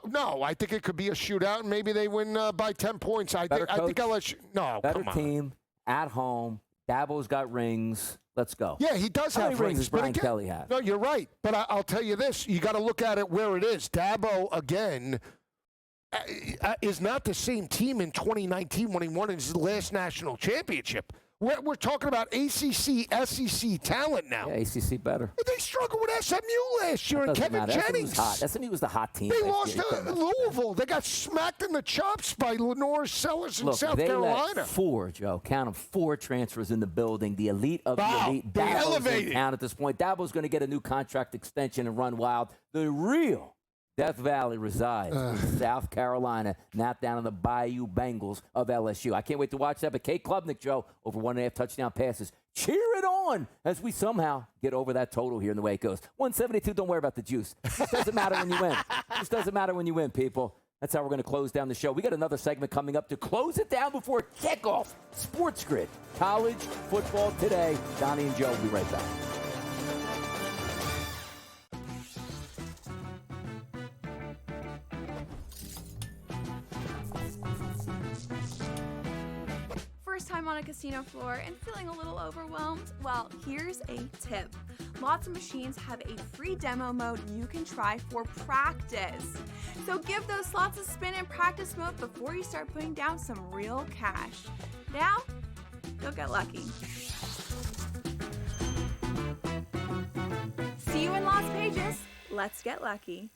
No. I think it could be a shootout, and maybe they win by 10 points. I think LSU. No, better come on. team at home. Dabo's got rings. Let's go. Yeah, he does How have many rings. Does Brian again, Kelly have? No, you're right. But I'll tell you this: you got to look at it where it is. Dabo again. Is not the same team in 2019 when he won his last national championship. We're talking about ACC, SEC talent now. Yeah, ACC better. They struggled with SMU last year and Kevin Jennings. SMU was the hot team. They lost to Louisville. They got smacked in the chops by Lenore Sellers in South Carolina. Let 4, Joe. Count them, 4 transfers in the building. The elite of the elite. They Dabo's elevated. in town at this point. Dabo's going to get a new contract extension and run wild. The real Death Valley resides in South Carolina, not down in the Bayou Bengals of LSU. I can't wait to watch that. But Cade Klubnik, Joe, over 1.5 touchdown passes. Cheer it on as we somehow get over that total here in the way it goes. 172, don't worry about the juice. It just doesn't matter when you win. It just doesn't matter when you win, people. That's how we're going to close down the show. We got another segment coming up to close it down before kickoff. SportsGrid, college football today. Donnie and Joe will be right back. first time on a casino floor and feeling a little overwhelmed? Well, here's a tip. Lots of machines have a free demo mode you can try for practice. So give those slots a spin in practice mode before you start putting down some real cash. Now, go get lucky. See you in Las Vegas. Let's get lucky.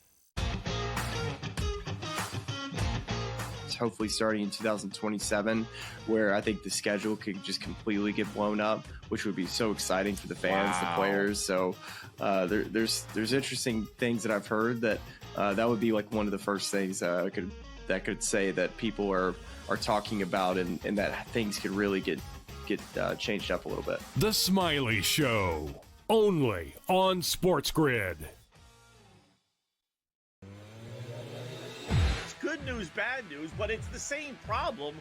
Hopefully starting in 2027, where I think the schedule could just completely get blown up, which would be so exciting for the fans, the players. So there's interesting things that I've heard that that would be like one of the first things that could say that people are talking about, and that things could really get changed up a little bit. The Smiley Show, only on SportsGrid. Good news, bad news, but it's the same problem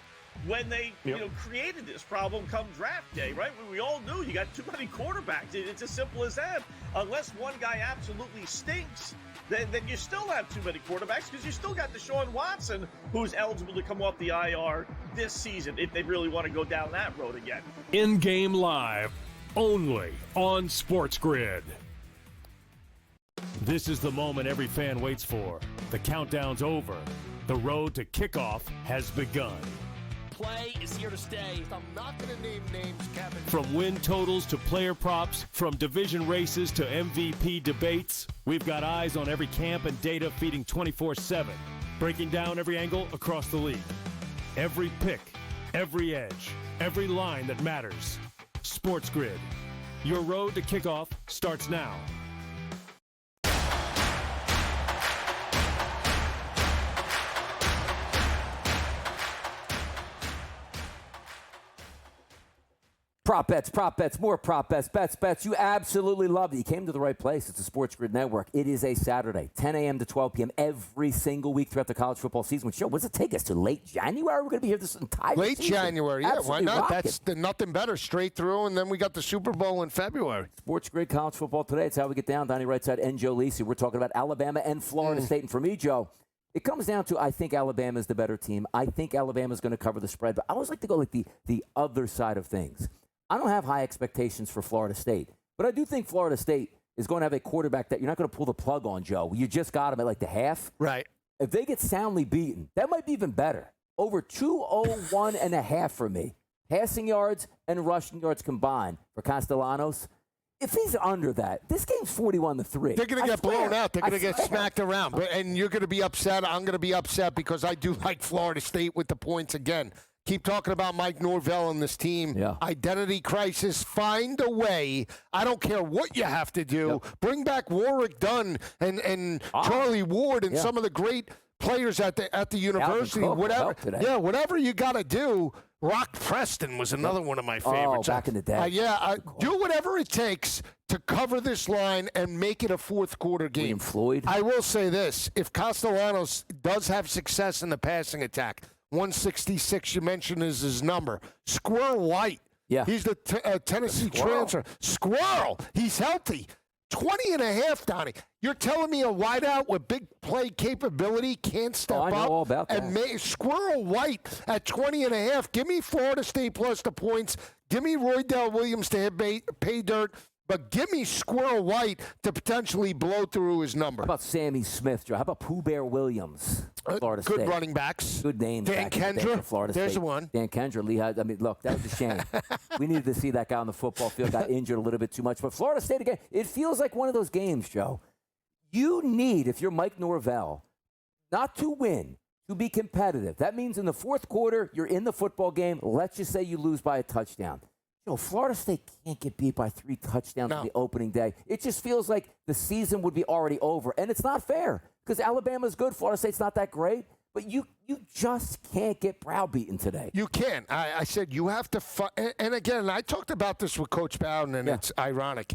when they created this problem come draft day, right? We all knew you got too many quarterbacks. It's as simple as that. Unless one guy absolutely stinks, then you still have too many quarterbacks, because you still got Deshaun Watson, who's eligible to come off the IR this season if they really want to go down that road again. In-game live, only on SportsGrid. This is the moment every fan waits for. The countdown's over. The road to kickoff has begun. Play is here to stay. I'm not going to name names, Kevin. From win totals to player props, from division races to MVP debates, we've got eyes on every camp and data feeding 24/7, breaking down every angle across the league. Every pick, every edge, every line that matters. SportsGrid. Your road to kickoff starts now. Prop bets, more prop bets. You absolutely love it. You came to the right place. It's the SportsGrid Network. It is a Saturday, 10 a.m. to 12 p.m. every single week throughout the college football season. Which, what's it take us to late January? We're going to be here this entire late season. January, yeah. Absolutely Why not? rocking. That's nothing better, straight through, and then we got the Super Bowl in February. SportsGrid College Football today. It's how we get down. Donnie Rightside and Joe Lisi. We're talking about Alabama and Florida State. And for me, Joe, it comes down to I think Alabama is the better team. I think Alabama is going to cover the spread. But I always like to go like the other side of things. I don't have high expectations for Florida State, but I do think Florida State is going to have a quarterback that you're not going to pull the plug on, Joe. You just got him at like the half. Right. If they get soundly beaten, that might be even better. Over 201.5 for me. Passing yards and rushing yards combined for Castellanos. If he's under that, this game's 41-3. They're going to get blown out. They're going to get smacked around. And you're going to be upset. I'm going to be upset because I do like Florida State with the points again. Keep talking about Mike Norvell and this team. Yeah. Identity crisis. Find a way. I don't care what you have to do. Yep. Bring back Warwick Dunn and Charlie Ward and some of the great players at the university. Whatever. Whatever you got to do. Rock Preston was another one of my favorites. Back in the day. Do whatever it takes to cover this line and make it a fourth quarter game. William Floyd. I will say this. If Castellanos does have success in the passing attack, 166 you mentioned is his number. Squirrel White. Yeah. He's the Tennessee transfer. Squirrel. He's healthy. 20.5, Donnie. You're telling me a wideout with big play capability can't step up? I know all about that. And Squirrel White at 20.5. Give me Florida State plus the points. Give me Roydell Williams to hit pay dirt. But give me Squirrel White to potentially blow through his number. How about Sammy Smith, Joe? How about Pooh Bear Williams, Florida State? Good running backs. Good names. Dan Kendra, Florida there's State. one. Dan Kendra, Lehigh. I mean, look, that was a shame. We needed to see that guy on the football field. Got injured a little bit too much. But Florida State, again, it feels like one of those games, Joe. You need, if you're Mike Norvell, not to win, to be competitive. That means in the fourth quarter, you're in the football game. Let's just say you lose by a touchdown. Florida State can't get beat by 3 touchdowns on the opening day. It just feels like the season would be already over. And it's not fair because Alabama's good. Florida State's not that great. But you just can't get browbeaten today. You can. I said you have to and again, I talked about this with Coach Bowden, and it's ironic.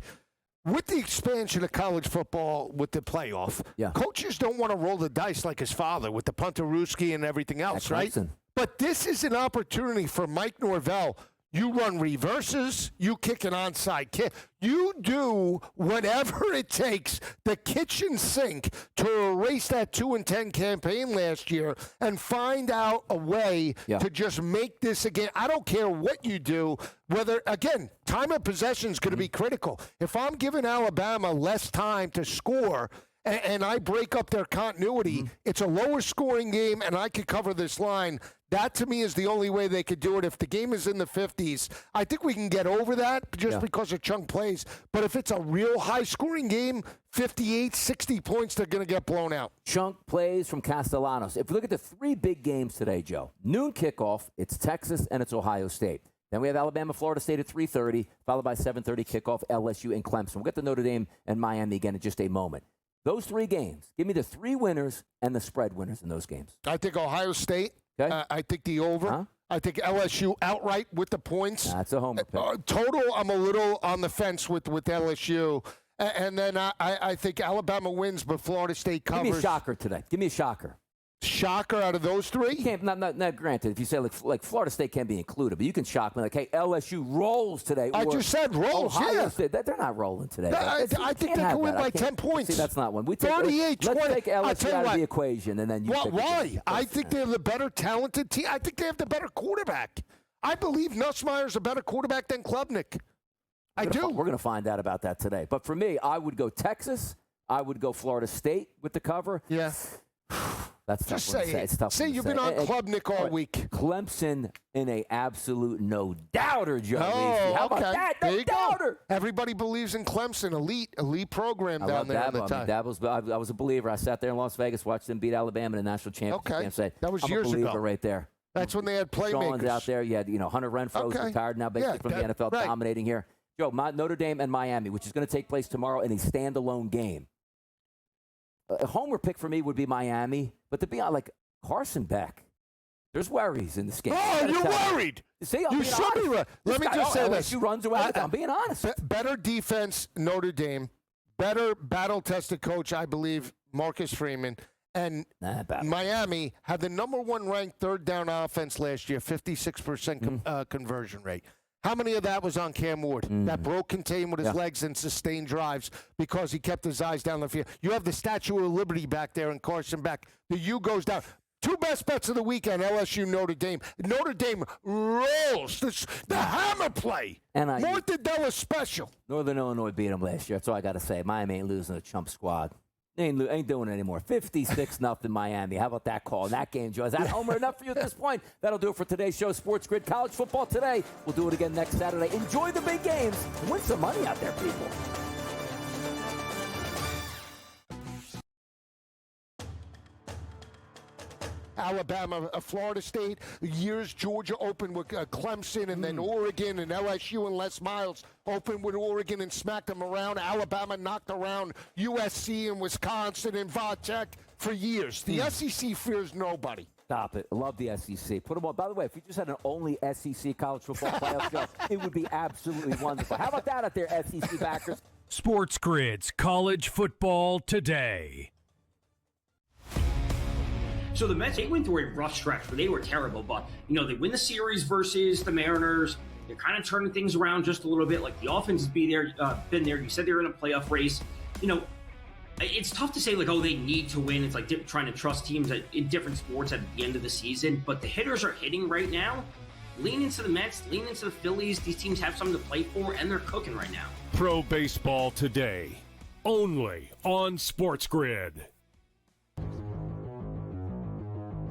With the expansion of college football with the playoff, coaches don't want to roll the dice like his father with the Punterooski and everything else, right? But this is an opportunity for Mike Norvell. You run reverses. You kick an onside kick. You do whatever it takes, the kitchen sink, to erase that 2-10 campaign last year and find out a way to just make this again. I don't care what you do, whether, again, time of possession is going to be critical. If I'm giving Alabama less time to score and I break up their continuity, it's a lower scoring game and I could cover this line. That, to me, is the only way they could do it. If the game is in the 50s, I think we can get over that just because of chunk plays. But if it's a real high-scoring game, 58, 60 points, they're going to get blown out. Chunk plays from Castellanos. If we look at the three big games today, Joe, noon kickoff, it's Texas and it's Ohio State. Then we have Alabama, Florida State at 3:30, followed by 7:30 kickoff, LSU and Clemson. We'll get to Notre Dame and Miami again in just a moment. Those three games, give me the three winners and the spread winners in those games. I think Ohio State. Okay. I think the over. Huh? I think LSU outright with the points. That's a homer pick. Total, I'm a little on the fence with LSU. And then I think Alabama wins, but Florida State covers. Give me a shocker today. Give me a shocker. Shocker out of those three? You can't, not granted, if you say like Florida State can't be included, but you can shock me like, hey, LSU rolls today. I just said rolls, Ohio State, they're not rolling today. I think they can win by 10 points. See, that's not one. 38-20. Let's take LSU out of the equation, and then you pick why? I think they have the better talented team. I think they have the better quarterback. I believe Nussmeier's a better quarterback than Klubnik. I do. We're going to find out about that today. But for me, I would go Texas. I would go Florida State with the cover. Yeah. That's tough. Just say it. It's tough. Say you've been on Klubnik all week. Clemson in a absolute no-doubter, Joe. Oh, How about that? No-doubter. Everybody believes in Clemson. Elite program down there. I was a believer. I sat there in Las Vegas, watched them beat Alabama in the national championship game. Said, that was I'm years a believer ago. right there. That's when they had playmakers. Sean's out there. You had, Hunter Renfro's retired now, basically from the NFL, dominating here. Joe, Notre Dame and Miami, which is going to take place tomorrow in a standalone game. A homer pick for me would be Miami, but to be honest, like Carson Beck, there's worries in this game. Oh, you're worried. See, you should be worried. Let me just say this. LSU runs away. I'm being honest. Better defense, Notre Dame. Better battle-tested coach, I believe, Marcus Freeman. And Miami had the number one ranked third down offense last year, 56% conversion rate. How many of that was on Cam Ward? That broke contained with his legs and sustained drives because he kept his eyes down the field. You have the Statue of Liberty back there and Carson Beck. The U goes down. Two best bets of the weekend, LSU, Notre Dame. Notre Dame rolls. The hammer play. Mortadella special. Northern Illinois beat them last year. That's all I got to say. Miami ain't losing a chump squad. Ain't doing it anymore. 56-0 Miami. How about that call in that game, Joe? Is that homer enough for you at this point? That'll do it for today's show, Sports Grid College Football Today. We'll do it again next Saturday. Enjoy the big games and win some money out there, people. Alabama, Florida State, years Georgia opened with Clemson, and then Oregon and LSU and Les Miles opened with Oregon and smacked them around. Alabama knocked around USC and Wisconsin and Vatech for years. The SEC fears nobody. Stop it. I love the SEC. Put them on. By the way, if you just had an only SEC college football playoff show, it would be absolutely wonderful. How about that out there, SEC backers? Sports Grid's College Football Today. So the Mets, they went through a rough stretch where they were terrible, but, they win the series versus the Mariners. They're kind of turning things around just a little bit. Like, the offense has been there. You said they were in a playoff race. It's tough to say, they need to win. It's like trying to trust teams in different sports at the end of the season. But the hitters are hitting right now. Lean into the Mets, lean into the Phillies. These teams have something to play for, and they're cooking right now. Pro Baseball Today, only on Sports Grid.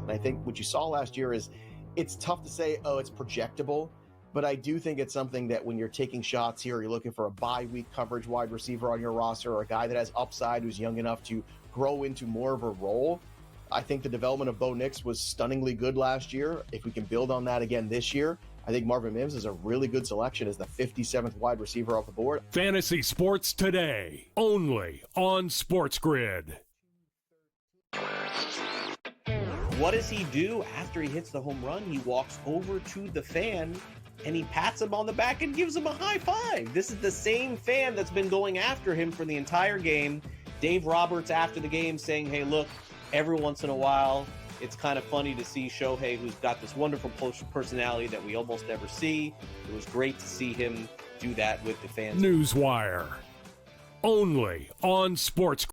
I think what you saw last year is it's tough to say, it's projectable, but I do think it's something that when you're taking shots here, you're looking for a bye-week coverage wide receiver on your roster or a guy that has upside who's young enough to grow into more of a role. I think the development of Bo Nix was stunningly good last year. If we can build on that again this year, I think Marvin Mims is a really good selection as the 57th wide receiver off the board. Fantasy Sports Today, only on Sports Grid. What does he do after he hits the home run? He walks over to the fan and he pats him on the back and gives him a high five. This is the same fan that's been going after him for the entire game. Dave Roberts after the game saying, hey, look, every once in a while, It's kind of funny to see Shohei, who's got this wonderful personality that we almost never see. It was great to see him do that with the fans. Newswire. Only on SportsGrid.